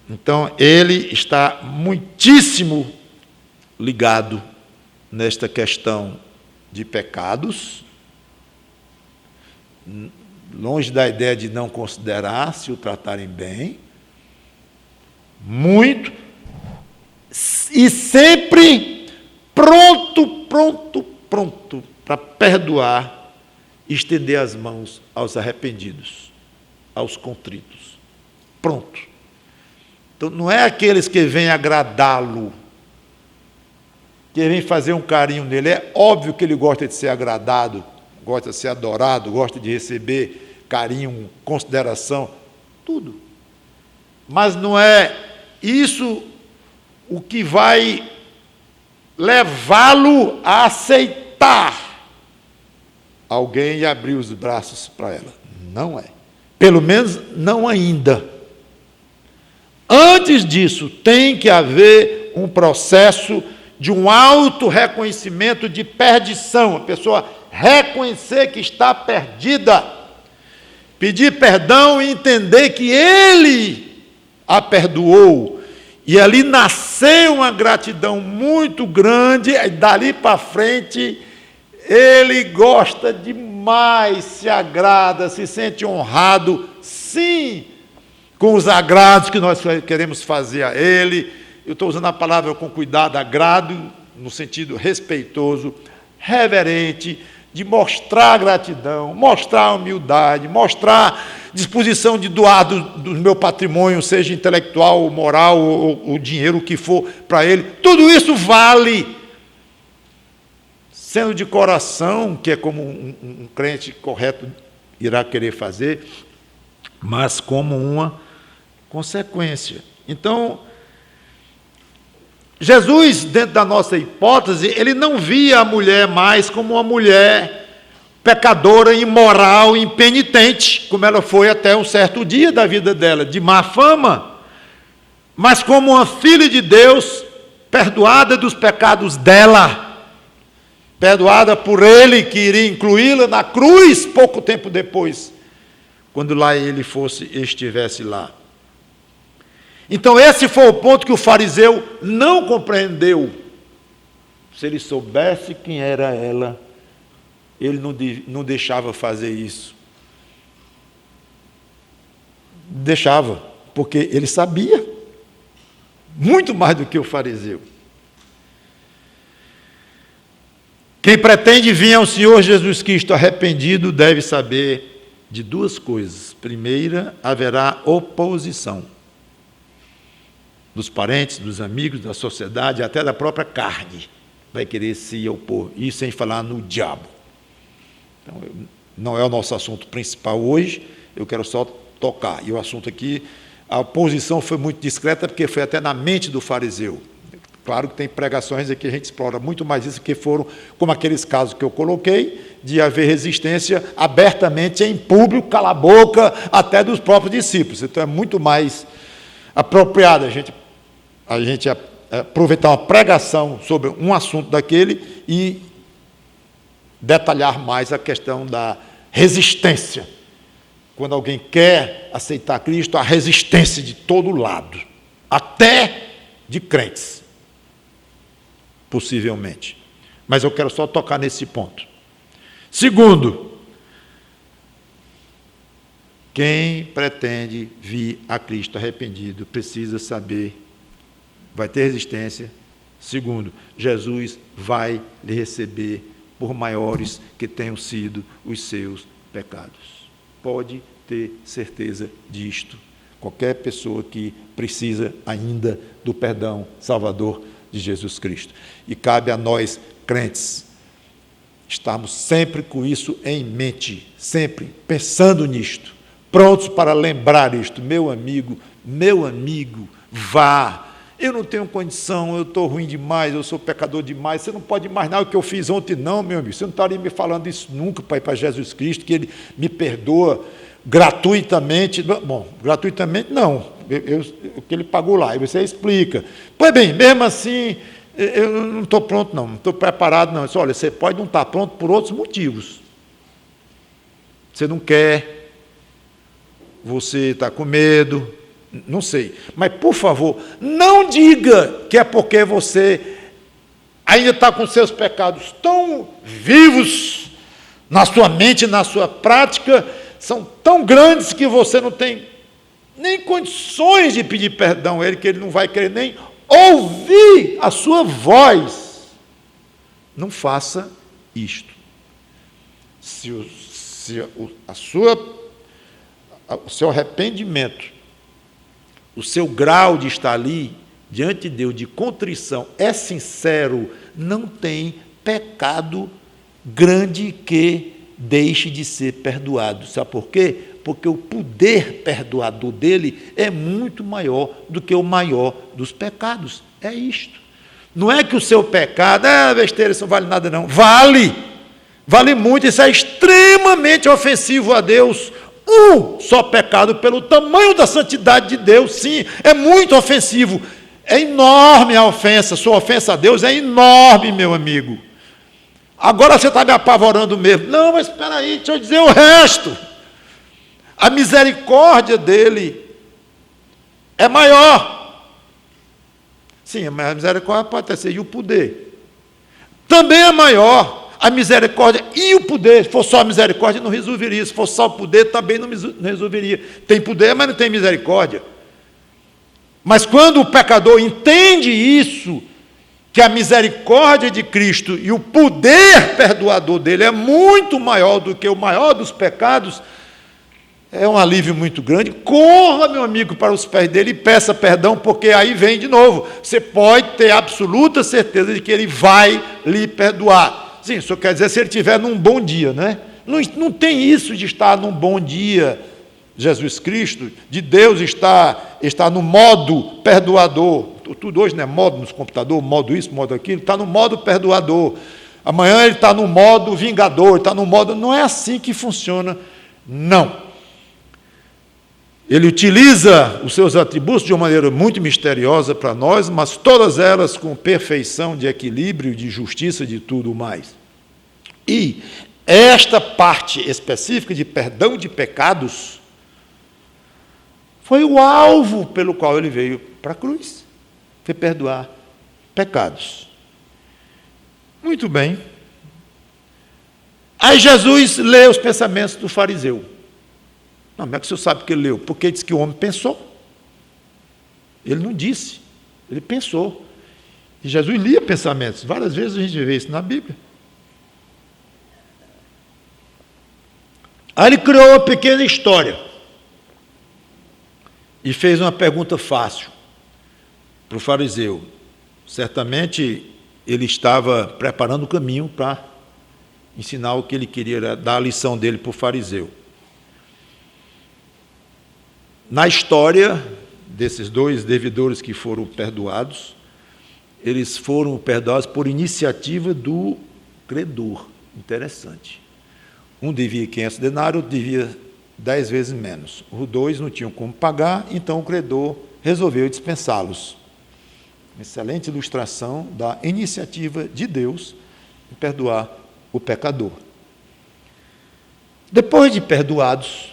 Então, ele está muitíssimo ligado nesta questão de pecados, longe da ideia de não considerar, se o tratarem bem, muito, e sempre pronto para perdoar e estender as mãos aos arrependidos, aos contritos. Pronto. Então, não é aqueles que vêm agradá-lo, que vêm fazer um carinho nele. É óbvio que ele gosta de ser agradado, gosta de ser adorado, gosta de receber carinho, consideração, tudo. Mas não é isso o que vai levá-lo a aceitar alguém e abrir os braços para ela. Não é. Pelo menos não ainda. Antes disso, tem que haver um processo de um auto-reconhecimento de perdição. A pessoa reconhecer que está perdida, pedir perdão e entender que Ele a perdoou. E ali nasceu uma gratidão muito grande, e dali para frente, ele gosta demais, se agrada, se sente honrado, sim, com os agrados que nós queremos fazer a ele. Eu estou usando a palavra com cuidado, agrado, no sentido respeitoso, reverente, de mostrar gratidão, mostrar humildade, mostrar disposição de doar do meu patrimônio, seja intelectual, moral, ou dinheiro, o que for, para ele. Tudo isso vale, sendo de coração, que é como um crente correto irá querer fazer, mas como uma consequência. Então, Jesus, dentro da nossa hipótese, ele não via a mulher mais como uma mulher pecadora, imoral, impenitente, como ela foi até um certo dia da vida dela, de má fama, mas como uma filha de Deus, perdoada dos pecados dela, perdoada por ele, que iria incluí-la na cruz pouco tempo depois, quando lá ele estivesse lá. Então esse foi o ponto que o fariseu não compreendeu. Se ele soubesse quem era ela, ele não deixava fazer isso. Deixava, porque ele sabia muito mais do que o fariseu. Quem pretende vir ao Senhor Jesus Cristo arrependido deve saber de duas coisas. Primeira, haverá oposição dos parentes, dos amigos, da sociedade, até da própria carne, vai querer se opor, e sem falar no diabo. Então, não é o nosso assunto principal hoje, eu quero só tocar. E o assunto aqui, a oposição foi muito discreta, porque foi até na mente do fariseu. Claro que tem pregações aqui que a gente explora muito mais isso, que foram, como aqueles casos que eu coloquei, de haver resistência abertamente em público, cala a boca, até dos próprios discípulos. Então é muito mais apropriado a gente aproveitar uma pregação sobre um assunto daquele e detalhar mais a questão da resistência. Quando alguém quer aceitar Cristo, a resistência de todo lado, até de crentes, possivelmente. Mas eu quero só tocar nesse ponto. Segundo, quem pretende vir a Cristo arrependido precisa saber, vai ter resistência. Segundo, Jesus vai lhe receber por maiores que tenham sido os seus pecados. Pode ter certeza disto. Qualquer pessoa que precisa ainda do perdão salvador de Jesus Cristo. E cabe a nós, crentes, estarmos sempre com isso em mente, sempre pensando nisto, prontos para lembrar isto. Meu amigo, vá. Eu não tenho condição, eu estou ruim demais, eu sou pecador demais, você não pode imaginar o que eu fiz ontem, não, meu amigo. Você não estaria me falando isso nunca para ir para Jesus Cristo, que Ele me perdoa gratuitamente. Bom, gratuitamente não, o que Ele pagou lá, e você explica. Pois bem, mesmo assim, eu não estou pronto, não estou preparado, não. Olha, você pode não estar pronto por outros motivos. Você não quer, você está com medo, não sei. Mas, por favor, não diga que é porque você ainda está com seus pecados tão vivos na sua mente, na sua prática, são tão grandes que você não tem nem condições de pedir perdão a Ele, que Ele não vai querer nem ouvir a sua voz. Não faça isto. Se o seu arrependimento, o seu grau de estar ali diante de Deus, de contrição, é sincero, não tem pecado grande que deixe de ser perdoado. Sabe por quê? Porque o poder perdoador dele é muito maior do que o maior dos pecados. É isto. Não é que o seu pecado, besteira, isso não vale nada não. Vale! Vale muito, isso é extremamente ofensivo a Deus. Um só pecado, pelo tamanho da santidade de Deus, sim, é muito ofensivo. É enorme a ofensa, sua ofensa a Deus é enorme, meu amigo. Agora você está me apavorando mesmo. Não, mas espera aí, deixa eu dizer o resto. A misericórdia dele é maior. Sim, mas a misericórdia pode até ser, e o poder também é maior. A misericórdia e o poder, se fosse só a misericórdia, não resolveria. Se fosse só o poder, também não resolveria. Tem poder, mas não tem misericórdia. Mas quando o pecador entende isso, que a misericórdia de Cristo e o poder perdoador dele é muito maior do que o maior dos pecados, é um alívio muito grande. Corra, meu amigo, para os pés dele e peça perdão, porque aí vem de novo. Você pode ter absoluta certeza de que ele vai lhe perdoar. Sim, isso quer dizer se ele estiver num bom dia, né? Não tem isso de estar num bom dia, Jesus Cristo, de Deus estar no modo perdoador. Tudo hoje não é modo nos computadores, modo isso, modo aquilo, está no modo perdoador. Amanhã ele está no modo vingador, está no modo... Não é assim que funciona, não. Ele utiliza os seus atributos de uma maneira muito misteriosa para nós, mas todas elas com perfeição de equilíbrio, de justiça, de tudo mais. E esta parte específica de perdão de pecados foi o alvo pelo qual ele veio para a cruz. Foi perdoar pecados. Muito bem. Aí Jesus lê os pensamentos do fariseu. Não, como é que o senhor sabe que ele leu? Porque ele disse que o homem pensou. Ele não disse, ele pensou. E Jesus lia pensamentos. Várias vezes a gente vê isso na Bíblia. Aí ele criou uma pequena história. E fez uma pergunta fácil para o fariseu. Certamente ele estava preparando o caminho para ensinar o que ele queria, dar a lição dele para o fariseu. Na história desses dois devedores que foram perdoados, eles foram perdoados por iniciativa do credor. Interessante. Um devia 500 denários, outro devia 10 vezes menos. Os dois não tinham como pagar, então o credor resolveu dispensá-los. Uma excelente ilustração da iniciativa de Deus em perdoar o pecador. Depois de perdoados,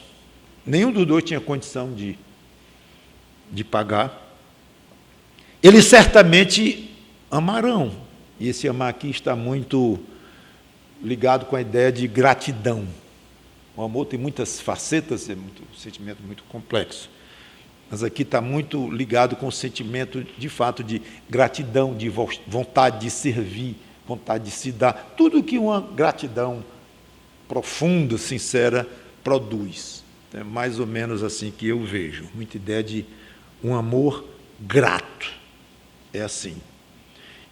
nenhum dos dois tinha condição de pagar. Eles certamente amarão. E esse amar aqui está muito ligado com a ideia de gratidão. O amor tem muitas facetas, é um sentimento muito complexo. Mas aqui está muito ligado com o sentimento, de fato, de gratidão, de vontade de servir, vontade de se dar. Tudo que uma gratidão profunda, sincera, produz. É mais ou menos assim que eu vejo. Muita ideia de um amor grato. É assim.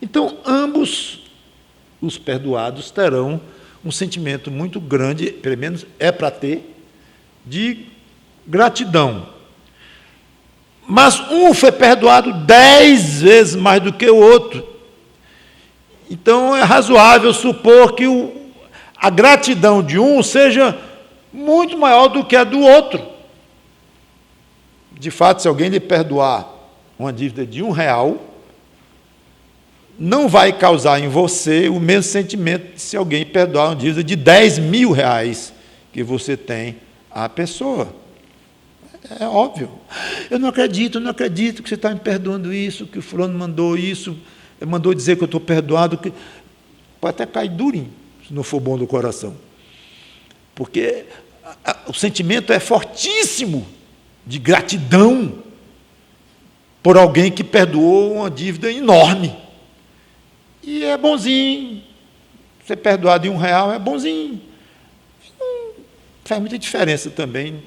Então, ambos os perdoados terão um sentimento muito grande, pelo menos é para ter, de gratidão. Mas um foi perdoado 10 vezes mais do que o outro. Então, é razoável supor que a gratidão de um seja muito maior do que a do outro. De fato, se alguém lhe perdoar uma dívida de R$1, não vai causar em você o mesmo sentimento se alguém perdoar uma dívida de R$10.000 que você tem à pessoa. É óbvio. Eu não acredito que você está me perdoando isso, que o fulano mandou isso, mandou dizer que eu estou perdoado, que pode até cair durinho, se não for bom do coração. Porque o sentimento é fortíssimo de gratidão por alguém que perdoou uma dívida enorme. E é bonzinho. Ser perdoado de R$1 é bonzinho. Não faz muita diferença também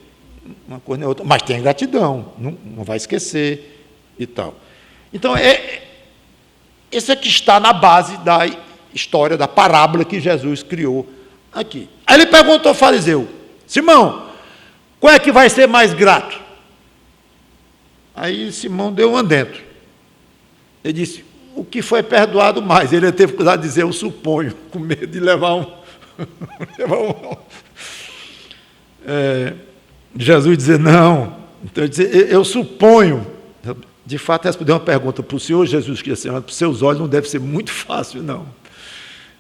uma coisa nem outra. Mas tem gratidão, não vai esquecer e tal. Então, esse é que está na base da história, da parábola que Jesus criou aqui. Aí ele perguntou ao fariseu: Simão, qual é que vai ser mais grato? Aí Simão deu um adentro. Ele disse: o que foi perdoado mais? Ele teve que dizer: eu suponho, com medo de levar Jesus dizer não. Então ele disse: eu suponho. De fato, responder uma pergunta para o Senhor Jesus Cristo, para os seus olhos não deve ser muito fácil, não.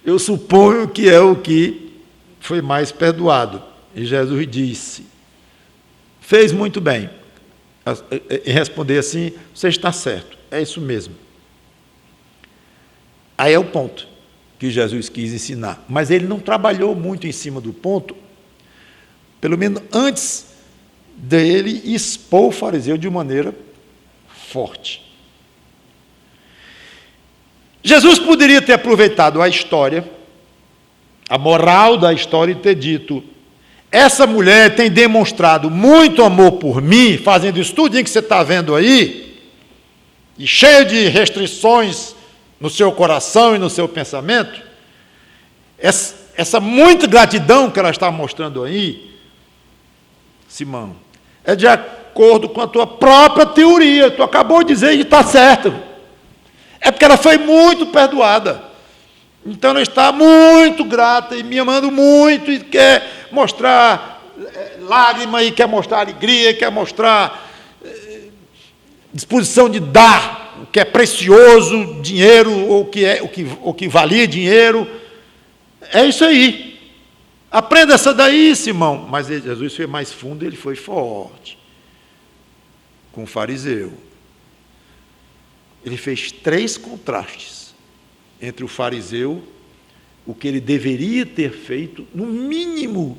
Eu suponho que é o que foi mais perdoado. E Jesus disse: fez muito bem. E responder assim: você está certo, é isso mesmo. Aí é o ponto que Jesus quis ensinar. Mas ele não trabalhou muito em cima do ponto, pelo menos antes dele expor o fariseu de maneira forte. Jesus poderia ter aproveitado a história, a moral da história, e ter dito: essa mulher tem demonstrado muito amor por mim, fazendo isso tudo que você está vendo aí, e cheio de restrições no seu coração e no seu pensamento. Essa muita gratidão que ela está mostrando aí, Simão, é de acordo com a tua própria teoria. Tu acabou de dizer que está certo. É porque ela foi muito perdoada. Então ela está muito grata e me amando muito, e quer mostrar lágrima, e quer mostrar alegria, e quer mostrar disposição de dar o que é precioso, dinheiro, ou o que valia dinheiro. É isso aí. Aprenda essa daí, Simão. Mas Jesus foi mais fundo, ele foi forte com o fariseu. Ele fez 3 contrastes entre o fariseu, o que ele deveria ter feito, no mínimo,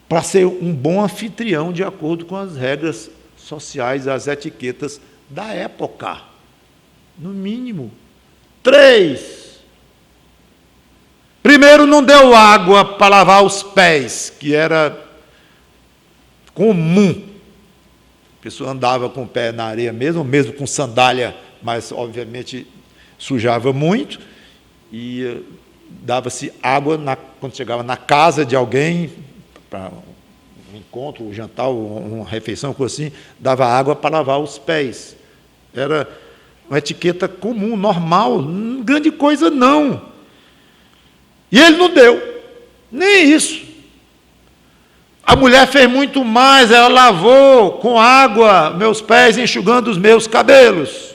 para ser um bom anfitrião de acordo com as regras sociais, as etiquetas da época. No mínimo. 3. Primeiro, não deu água para lavar os pés, que era comum. A pessoa andava com o pé na areia mesmo com sandália, mas obviamente sujava muito, e dava-se água quando chegava na casa de alguém, para um encontro, um jantar, uma refeição, coisa assim, dava água para lavar os pés. Era uma etiqueta comum, normal, grande coisa não. E ele não deu, nem isso. A mulher fez muito mais, ela lavou com água meus pés, enxugando os meus cabelos.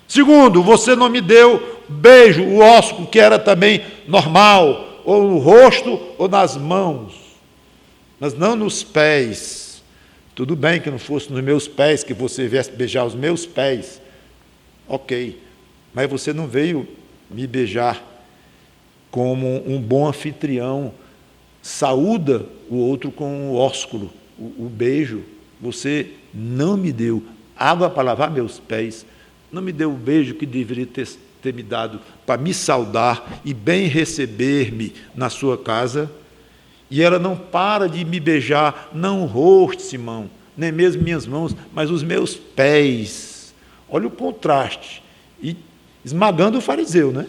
Segundo, você não me deu beijo, o ósculo, que era também normal, ou no rosto ou nas mãos, mas não nos pés. Tudo bem que não fosse nos meus pés, que você viesse beijar os meus pés, ok, mas você não veio me beijar como um bom anfitrião saúda o outro com o ósculo, o beijo. Você não me deu água para lavar meus pés, não me deu o beijo que deveria ter me dado para me saudar e bem receber-me na sua casa. E ela não para de me beijar, não o rosto, Simão, nem mesmo minhas mãos, mas os meus pés. Olha o contraste. E esmagando o fariseu, né?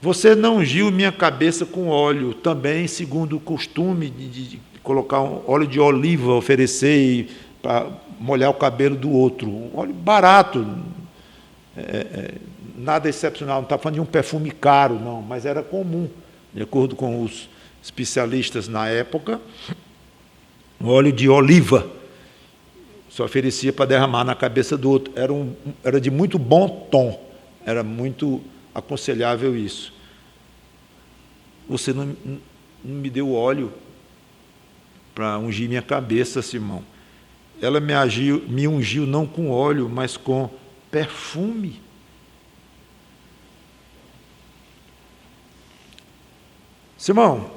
Você não ungiu minha cabeça com óleo, também segundo o costume de colocar um óleo de oliva, oferecer para molhar o cabelo do outro. Um óleo barato, nada excepcional, não está falando de um perfume caro, não, mas era comum, de acordo com os especialistas na época, um óleo de oliva se oferecia para derramar na cabeça do outro. Era de muito bom tom, era muito aconselhável isso. Você não me deu óleo para ungir minha cabeça, Simão. Ela me ungiu não com óleo, mas com perfume. Simão,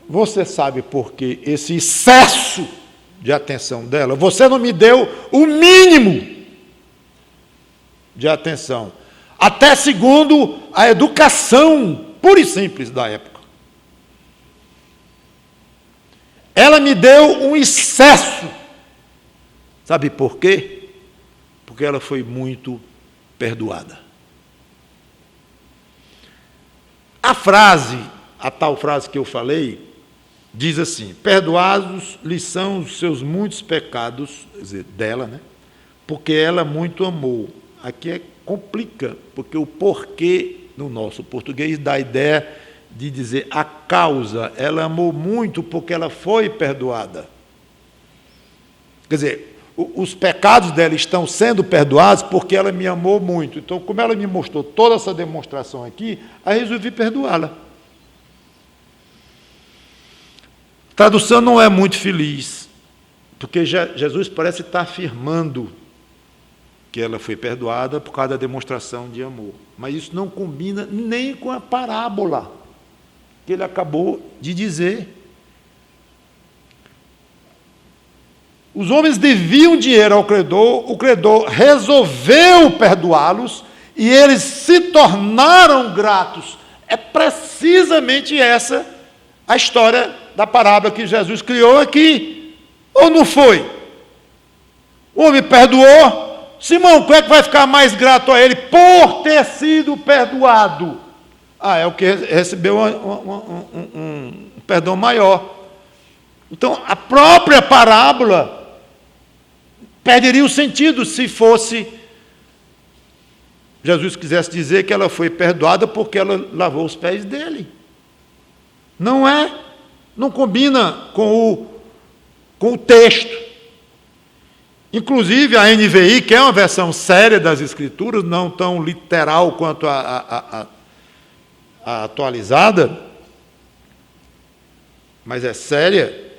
você sabe por que esse excesso de atenção dela? Você não me deu o mínimo de atenção, até segundo a educação pura e simples da época. Ela me deu um excesso. Sabe por quê? Porque ela foi muito perdoada. A tal frase que eu falei, diz assim: perdoados lhe são os seus muitos pecados, quer dizer, dela, né? Porque ela muito amou. Aqui complica, porque o porquê no nosso português dá a ideia de dizer a causa. Ela amou muito porque ela foi perdoada. Quer dizer, os pecados dela estão sendo perdoados porque ela me amou muito. Então, como ela me mostrou toda essa demonstração aqui, aí resolvi perdoá-la. A tradução não é muito feliz, porque Jesus parece estar afirmando que ela foi perdoada por causa da demonstração de amor. Mas isso não combina nem com a parábola que ele acabou de dizer. Os homens deviam dinheiro ao credor, o credor resolveu perdoá-los e eles se tornaram gratos. É precisamente essa a história da parábola que Jesus criou aqui. Ou não foi? O homem perdoou. Simão, qual é que vai ficar mais grato a ele por ter sido perdoado? É o que recebeu um perdão maior. Então, a própria parábola perderia o sentido se fosse Jesus quisesse dizer que ela foi perdoada porque ela lavou os pés dele. Não é, não combina com o texto. Inclusive, a NVI, que é uma versão séria das Escrituras, não tão literal quanto a atualizada, mas é séria,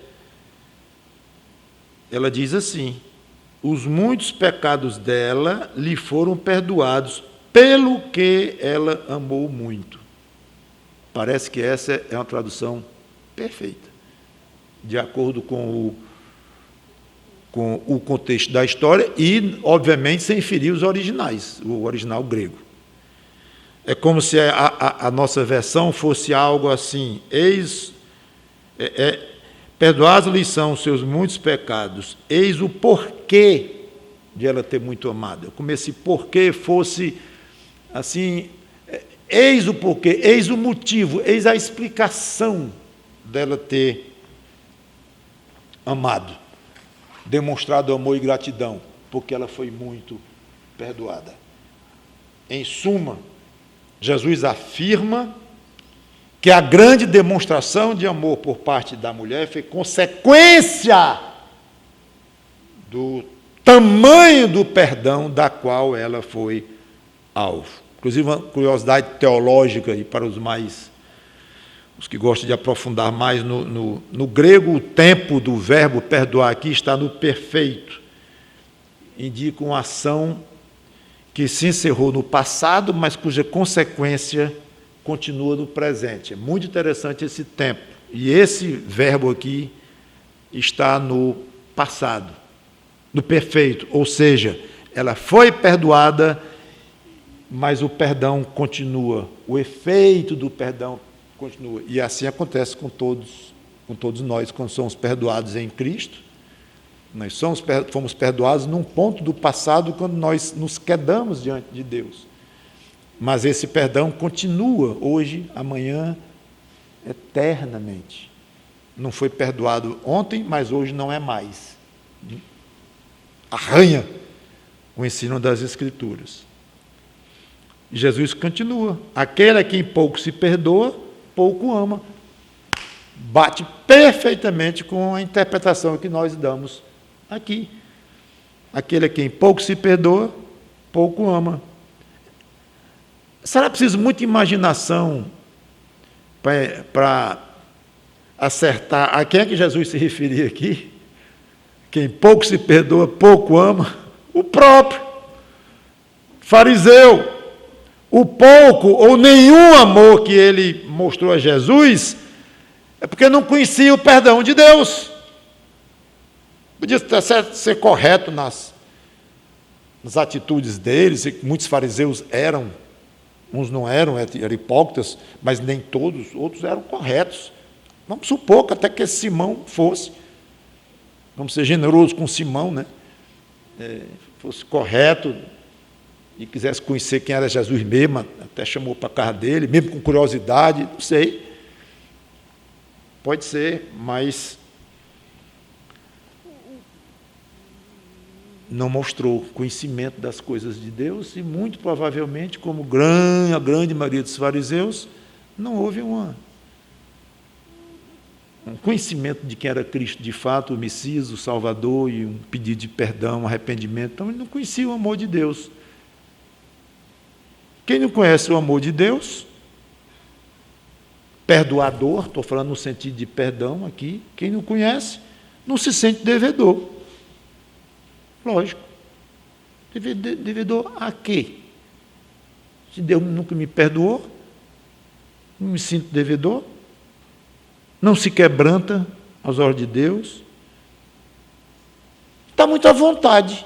ela diz assim: os muitos pecados dela lhe foram perdoados, pelo que ela amou muito. Parece que essa é uma tradução perfeita, de acordo com o contexto da história e, obviamente, sem ferir os originais, o original grego. É como se a nossa versão fosse algo assim: perdoados lhe são os seus muitos pecados, eis o porquê de ela ter muito amado. Como esse porquê fosse assim, eis o porquê, eis o motivo, eis a explicação dela ter amado. demonstrado amor e gratidão, porque ela foi muito perdoada. Em suma, Jesus afirma que a grande demonstração de amor por parte da mulher foi consequência do tamanho do perdão da qual ela foi alvo. Inclusive, uma curiosidade teológica aí para os que gostam de aprofundar mais, no grego, o tempo do verbo perdoar aqui está no perfeito. Indica uma ação que se encerrou no passado, mas cuja consequência continua no presente. É muito interessante esse tempo. E esse verbo aqui está no passado, no perfeito. Ou seja, ela foi perdoada, mas o perdão continua. O efeito do perdão continua. E assim acontece com todos nós, quando somos perdoados em Cristo. Nós fomos perdoados num ponto do passado, quando nós nos quedamos diante de Deus. Mas esse perdão continua hoje, amanhã, eternamente. Não foi perdoado ontem, mas hoje não é mais. Arranha o ensino das Escrituras. E Jesus continua. Aquele a quem pouco se perdoa, pouco ama. Bate perfeitamente com a interpretação que nós damos aqui. Aquele a quem pouco se perdoa, pouco ama. Será preciso muita imaginação para acertar a quem é que Jesus se referia aqui? Quem pouco se perdoa, pouco ama. O próprio fariseu. O pouco ou nenhum amor que ele mostrou a Jesus é porque não conhecia o perdão de Deus. Podia ser correto nas atitudes deles, e muitos fariseus eram, uns não eram hipócritas, mas nem todos, outros eram corretos. Vamos supor que até que Simão fosse, vamos ser generosos com Simão, né? Fosse correto e quisesse conhecer quem era Jesus mesmo, até chamou para a casa dele, mesmo com curiosidade, não sei. Pode ser, mas não mostrou conhecimento das coisas de Deus e, muito provavelmente, como a grande maioria dos fariseus, não houve um conhecimento de quem era Cristo de fato, o Messias, o Salvador, e um pedido de perdão, um arrependimento. Então, ele não conhecia o amor de Deus. Quem não conhece o amor de Deus, perdoador, estou falando no sentido de perdão aqui, quem não conhece, não se sente devedor. Lógico. Devedor a quê? Se Deus nunca me perdoou, não me sinto devedor, não se quebranta aos olhos de Deus, está muito à vontade.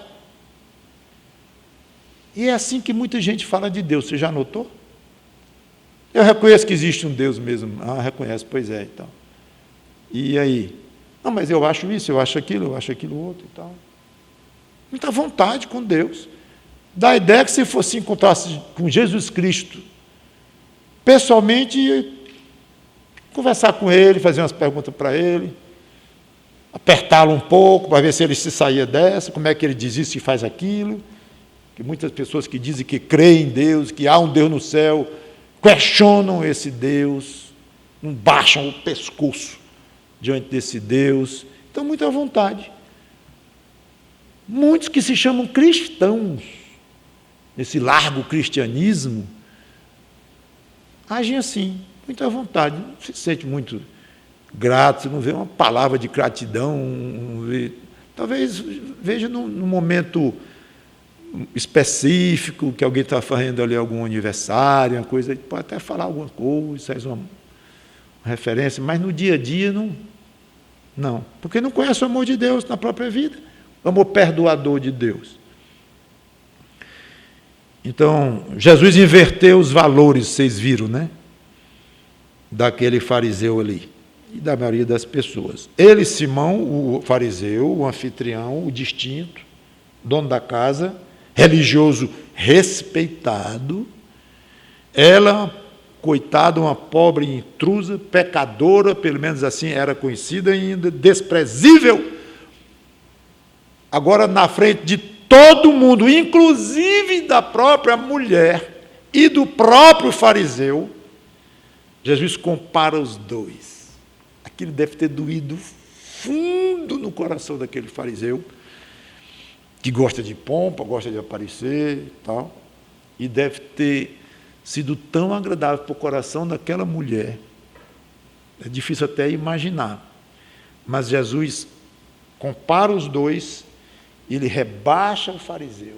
E é assim que muita gente fala de Deus, você já notou? Eu reconheço que existe um Deus mesmo. Ah, reconhece, pois é, então. E aí? Não, mas eu acho isso, eu acho aquilo outro e tal. Muita vontade com Deus. Dá a ideia que se fosse encontrar-se com Jesus Cristo, pessoalmente, conversar com ele, fazer umas perguntas para ele, apertá-lo um pouco, para ver se ele se saía dessa, como é que ele diz isso e faz aquilo. Que muitas pessoas que dizem que creem em Deus, que há um Deus no céu, questionam esse Deus, não baixam o pescoço diante desse Deus. Então, muita vontade. Muitos que se chamam cristãos, nesse largo cristianismo, agem assim, muita vontade, não se sente muito grato, você não vê uma palavra de gratidão, talvez veja num momento específico, que alguém está fazendo ali algum aniversário, uma coisa, pode até falar alguma coisa, faz uma referência, mas no dia a dia não, porque não conhece o amor de Deus na própria vida, o amor perdoador de Deus. Então, Jesus inverteu os valores, vocês viram, né? Daquele fariseu ali, e da maioria das pessoas. Ele, Simão, o fariseu, o anfitrião, o distinto, dono da casa, religioso respeitado, ela, coitada, uma pobre intrusa, pecadora, pelo menos assim era conhecida ainda, desprezível agora na frente de todo mundo, inclusive da própria mulher e do próprio fariseu, Jesus compara os dois. Aquilo deve ter doído fundo no coração daquele fariseu, que gosta de pompa, gosta de aparecer e tal, e deve ter sido tão agradável para o coração daquela mulher. É difícil até imaginar. Mas Jesus compara os dois, ele rebaixa o fariseu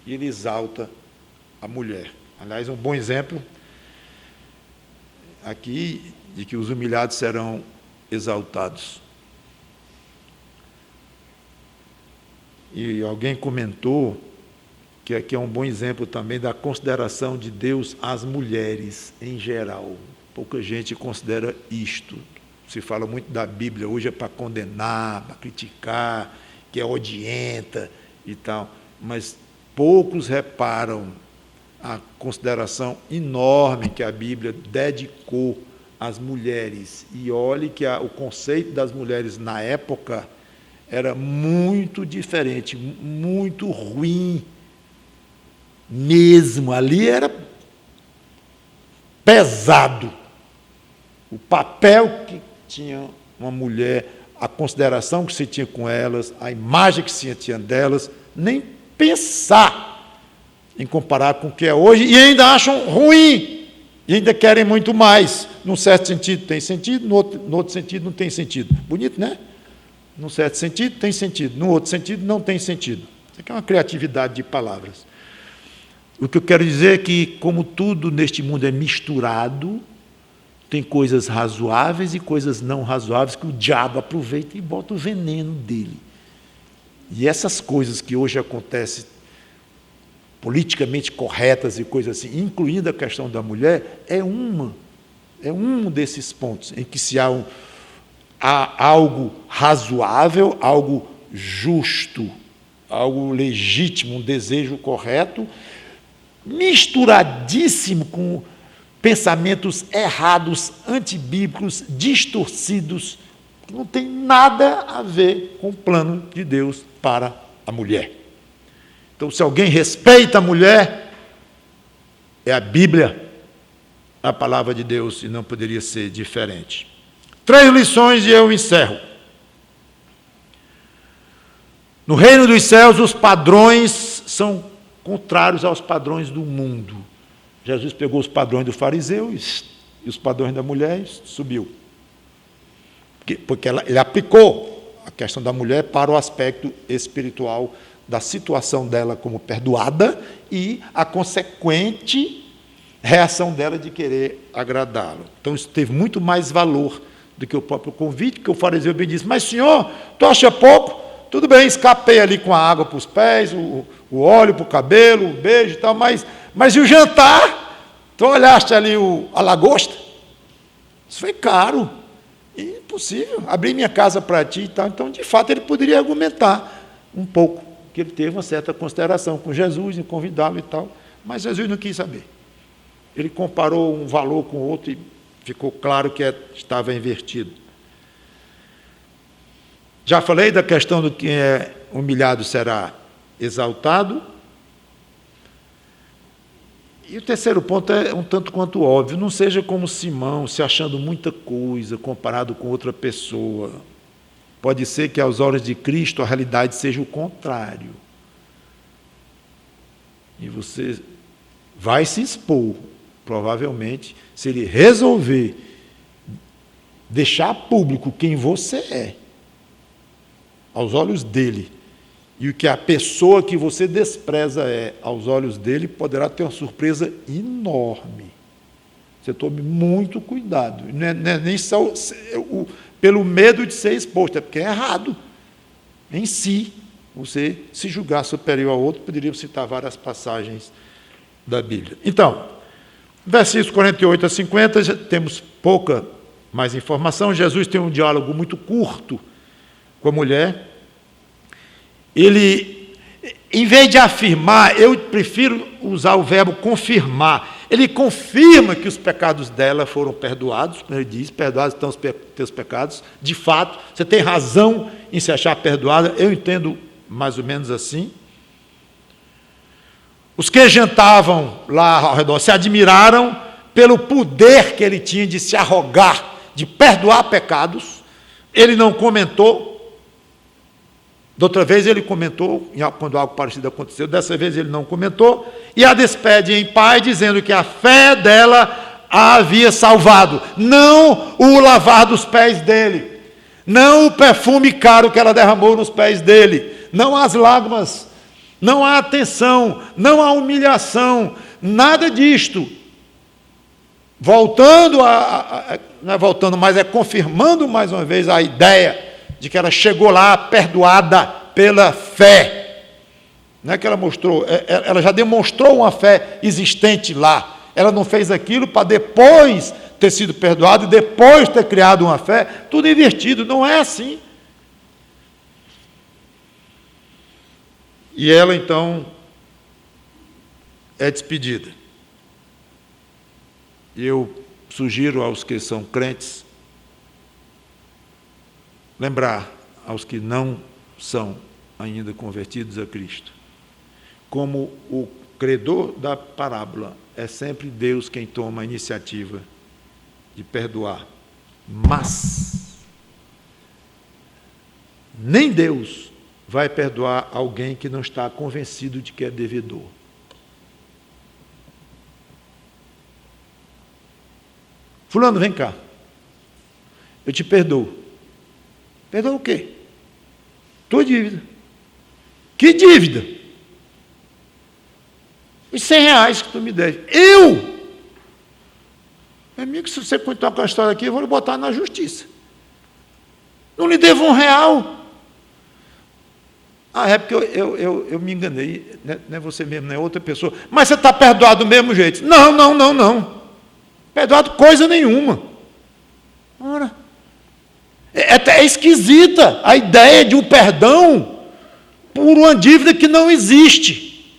e ele exalta a mulher. Aliás, um bom exemplo aqui de que os humilhados serão exaltados. E alguém comentou que aqui é um bom exemplo também da consideração de Deus às mulheres em geral. Pouca gente considera isto. Se fala muito da Bíblia hoje é para condenar, para criticar, que é odienta e tal, mas poucos reparam a consideração enorme que a Bíblia dedicou às mulheres. E olhe que o conceito das mulheres na época era muito diferente, muito ruim mesmo. Ali era pesado. O papel que tinha uma mulher, a consideração que se tinha com elas, a imagem que se tinha delas, nem pensar em comparar com o que é hoje, e ainda acham ruim, e ainda querem muito mais. Num certo sentido tem sentido, no outro sentido não tem sentido. Bonito, né? Num certo sentido tem sentido, no outro sentido não tem sentido. Isso aqui é uma criatividade de palavras. O que eu quero dizer é que, como tudo neste mundo é misturado, tem coisas razoáveis e coisas não razoáveis que o diabo aproveita e bota o veneno dele. E essas coisas que hoje acontecem politicamente corretas e coisas assim, incluindo a questão da mulher, é um desses pontos em que se há algo razoável, algo justo, algo legítimo, um desejo correto, misturadíssimo com pensamentos errados, antibíblicos, distorcidos, que não tem nada a ver com o plano de Deus para a mulher. Então, se alguém respeita a mulher, é a Bíblia, a palavra de Deus, e não poderia ser diferente. 3 lições e eu encerro. No reino dos céus, os padrões são contrários aos padrões do mundo. Jesus pegou os padrões do fariseu e os padrões da mulher e subiu. Porque ele aplicou a questão da mulher para o aspecto espiritual da situação dela como perdoada e a consequente reação dela de querer agradá-lo. Então, isso teve muito mais valor do que o próprio convite, que o fariseu bem disse, mas senhor, tu acha pouco? Tudo bem, escapei ali com a água para os pés, o óleo para o cabelo, o beijo e tal, mas e o jantar? Tu olhaste ali a lagosta? Isso foi caro, impossível, abri minha casa para ti e tal. Então, de fato, ele poderia argumentar um pouco, que ele teve uma certa consideração com Jesus, em convidá-lo e tal, mas Jesus não quis saber. Ele comparou um valor com o outro e ficou claro que estava invertido. Já falei da questão do que é humilhado será exaltado. E o terceiro ponto é um tanto quanto óbvio. Não seja como Simão, se achando muita coisa comparado com outra pessoa. Pode ser que aos olhos de Cristo a realidade seja o contrário. E você vai se expor, provavelmente, se ele resolver deixar público quem você é, aos olhos dele, e o que a pessoa que você despreza é, aos olhos dele, poderá ter uma surpresa enorme. Você tome muito cuidado. Não é nem só pelo medo de ser exposto, é porque é errado. Em si, você se julgar superior ao outro, poderíamos citar várias passagens da Bíblia. Então, versículos 48 a 50, já temos pouca mais informação. Jesus tem um diálogo muito curto com a mulher. Ele Em vez de afirmar, eu prefiro usar o verbo confirmar. Ele confirma que os pecados dela foram perdoados, como ele diz, perdoados estão os teus pecados. De fato, você tem razão em se achar perdoada, eu entendo mais ou menos assim. Os que jantavam lá ao redor se admiraram pelo poder que ele tinha de se arrogar, de perdoar pecados. Ele não comentou. Da outra vez ele comentou, quando algo parecido aconteceu, dessa vez ele não comentou, e a despede em paz, dizendo que a fé dela a havia salvado, não o lavar dos pés dele, não o perfume caro que ela derramou nos pés dele, não as lágrimas, não a atenção, não a humilhação, nada disto. Não é voltando, mas é confirmando mais uma vez a ideia de que ela chegou lá perdoada pela fé. Não é que ela mostrou, ela já demonstrou uma fé existente lá. Ela não fez aquilo para depois ter sido perdoada e depois ter criado uma fé. Tudo invertido, não é assim. E ela, então, é despedida. E eu sugiro aos que são crentes lembrar aos que não são ainda convertidos a Cristo, como o credor da parábola é sempre Deus quem toma a iniciativa de perdoar, mas nem Deus vai perdoar alguém que não está convencido de que é devedor. Fulano, vem cá, eu te perdoo. Perdoa o quê? Tua dívida. Que dívida? Os R$100 que tu me deve. Eu? Meu amigo, se você contar com a história aqui, eu vou lhe botar na justiça. Não lhe devo R$1. Ah, é porque eu me enganei. Não é você mesmo, não é outra pessoa. Mas você está perdoado do mesmo jeito. Não. Perdoado coisa nenhuma. Ora, é esquisita a ideia de um perdão por uma dívida que não existe.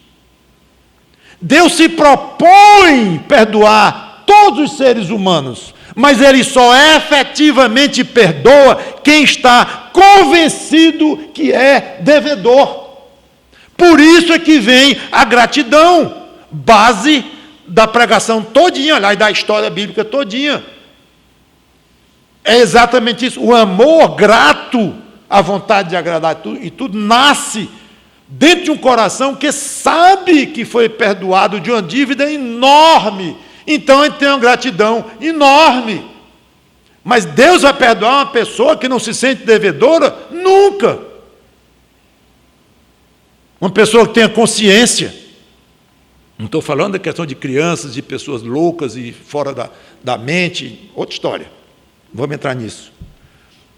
Deus se propõe perdoar todos os seres humanos, mas Ele só efetivamente perdoa quem está convencido que é devedor. Por isso é que vem a gratidão, base da pregação todinha, aliás, da história bíblica todinha. É exatamente isso. O amor grato, a vontade de agradar e tudo nasce dentro de um coração que sabe que foi perdoado de uma dívida enorme. Então ele tem uma gratidão enorme. Mas Deus vai perdoar uma pessoa que não se sente devedora? Nunca. Uma pessoa que tenha consciência. Não estou falando da questão de crianças, de pessoas loucas e fora da mente, outra história. Vamos entrar nisso.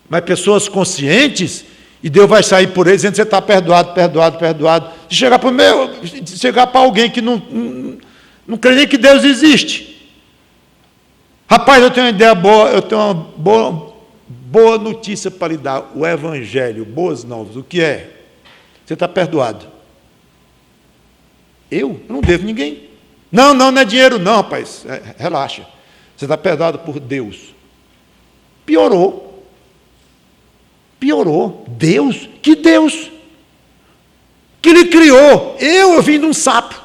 Mas pessoas conscientes, e Deus vai sair por eles dizendo que você está perdoado. De chegar para alguém que não crê nem que Deus existe. Rapaz, eu tenho uma ideia boa, eu tenho uma boa notícia para lhe dar. O Evangelho, boas novas, o que é? Você está perdoado. Eu não devo ninguém. Não é dinheiro não, rapaz. Relaxa. Você está perdoado por Deus. Piorou. Deus? Que Deus? Que Ele criou. Eu vim de um sapo.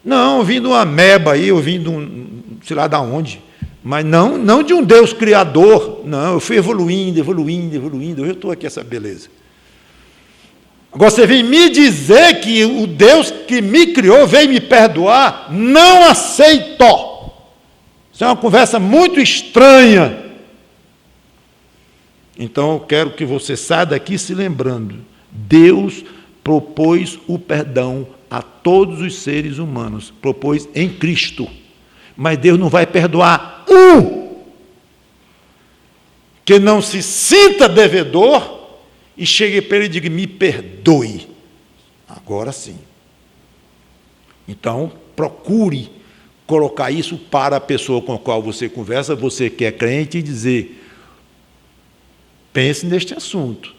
Não, eu vim de uma ameba aí, eu vim de um, sei lá de onde. Mas não de um Deus criador. Não, eu fui evoluindo. Hoje eu estou aqui, essa beleza. Agora você vem me dizer que o Deus que me criou veio me perdoar? Não aceito. Isso é uma conversa muito estranha. Então eu quero que você saia daqui se lembrando. Deus propôs o perdão a todos os seres humanos. Propôs em Cristo. Mas Deus não vai perdoar um que não se sinta devedor e chegue para ele e diga, me perdoe. Agora sim. Então, procure colocar isso para a pessoa com a qual você conversa, você que é crente, e dizer, pense neste assunto.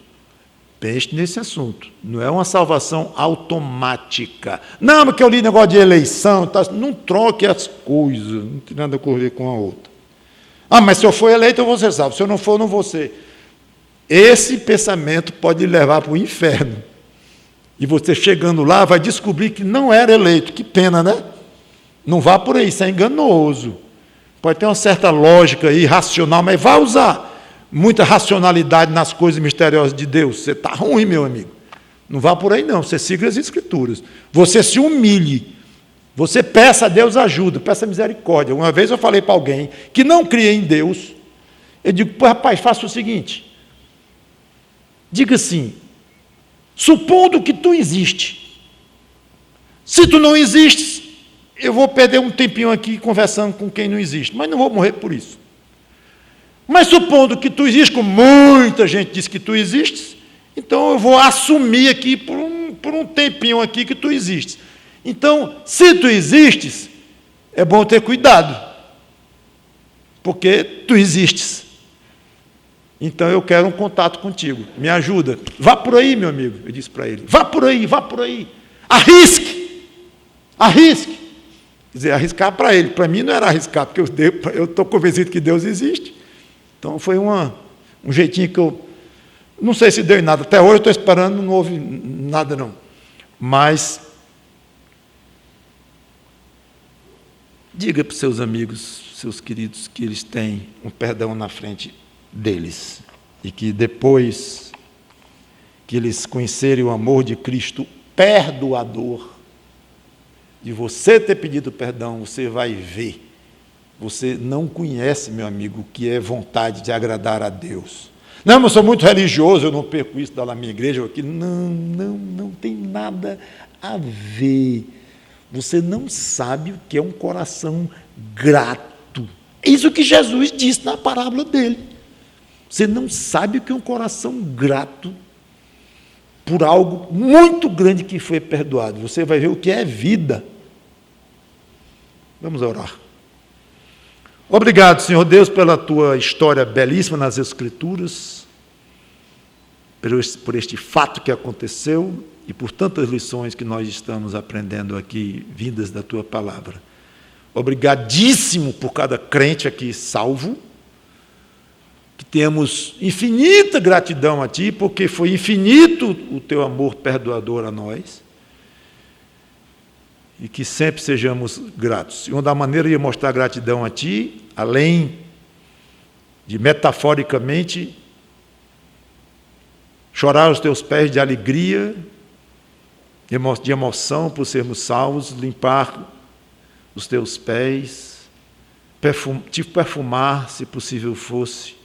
Pense nesse assunto. Não é uma salvação automática. Não, porque eu li negócio de eleição, tá? Não troque as coisas, não tem nada a ver com a outra. Ah, mas se eu for eleito, eu vou ser salvo. Se eu não for, eu não vou ser. Esse pensamento pode levar para o inferno. E você chegando lá vai descobrir que não era eleito. Que pena, né? Não vá por aí, isso é enganoso. Pode ter uma certa lógica aí, racional, mas vai usar muita racionalidade nas coisas misteriosas de Deus. Você está ruim, meu amigo. Não vá por aí, não. Você siga as Escrituras. Você se humilhe. Você peça a Deus ajuda, peça misericórdia. Uma vez eu falei para alguém que não cria em Deus. Eu digo, pô, rapaz, faça o seguinte. Diga assim, supondo que tu existe. Se tu não existes, eu vou perder um tempinho aqui conversando com quem não existe, mas não vou morrer por isso. Mas supondo que tu existes, como muita gente diz que tu existes, então eu vou assumir aqui por um tempinho aqui que tu existes. Então, se tu existes, é bom ter cuidado, porque tu existes. Então eu quero um contato contigo, me ajuda. Vá por aí, meu amigo, eu disse para ele. Vá por aí, arrisque, arrisque. Quer dizer, arriscar para ele, para mim não era arriscar, porque eu estou convencido que Deus existe. Então foi um jeitinho que eu, não sei se deu em nada, até hoje eu estou esperando, não houve nada não. Mas, diga para os seus amigos, seus queridos, que eles têm um perdão na frente deles, e que depois que eles conhecerem o amor de Cristo perdoador, de você ter pedido perdão, você vai ver. Você não conhece, meu amigo, o que é vontade de agradar a Deus. Não, mas eu sou muito religioso, eu não perco isso da minha igreja aqui. Não tem nada a ver. Você não sabe o que é um coração grato. É isso que Jesus disse na parábola dele. Você não sabe o que é um coração grato por algo muito grande que foi perdoado. Você vai ver o que é vida. Vamos orar. Obrigado, Senhor Deus, pela tua história belíssima nas Escrituras, por este fato que aconteceu e por tantas lições que nós estamos aprendendo aqui, vindas da tua palavra. Obrigadíssimo por cada crente aqui salvo, que temos infinita gratidão a ti, porque foi infinito o teu amor perdoador a nós, e que sempre sejamos gratos. E uma da maneira de mostrar gratidão a ti, além de metaforicamente chorar aos teus pés de alegria, de emoção por sermos salvos, limpar os teus pés, te perfumar, se possível fosse.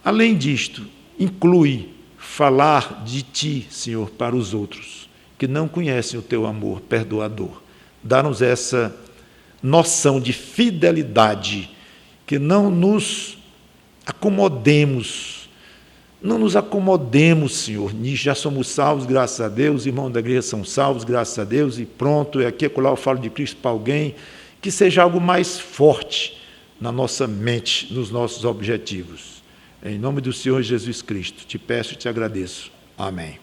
Além disto, inclui falar de ti, Senhor, para os outros que não conhecem o teu amor perdoador. Dá-nos essa noção de fidelidade, que não nos acomodemos, Senhor, já somos salvos, graças a Deus, irmãos da igreja são salvos, graças a Deus, e pronto, aqui e acolá eu falo de Cristo para alguém, que seja algo mais forte na nossa mente, nos nossos objetivos. Em nome do Senhor Jesus Cristo, te peço e te agradeço. Amém.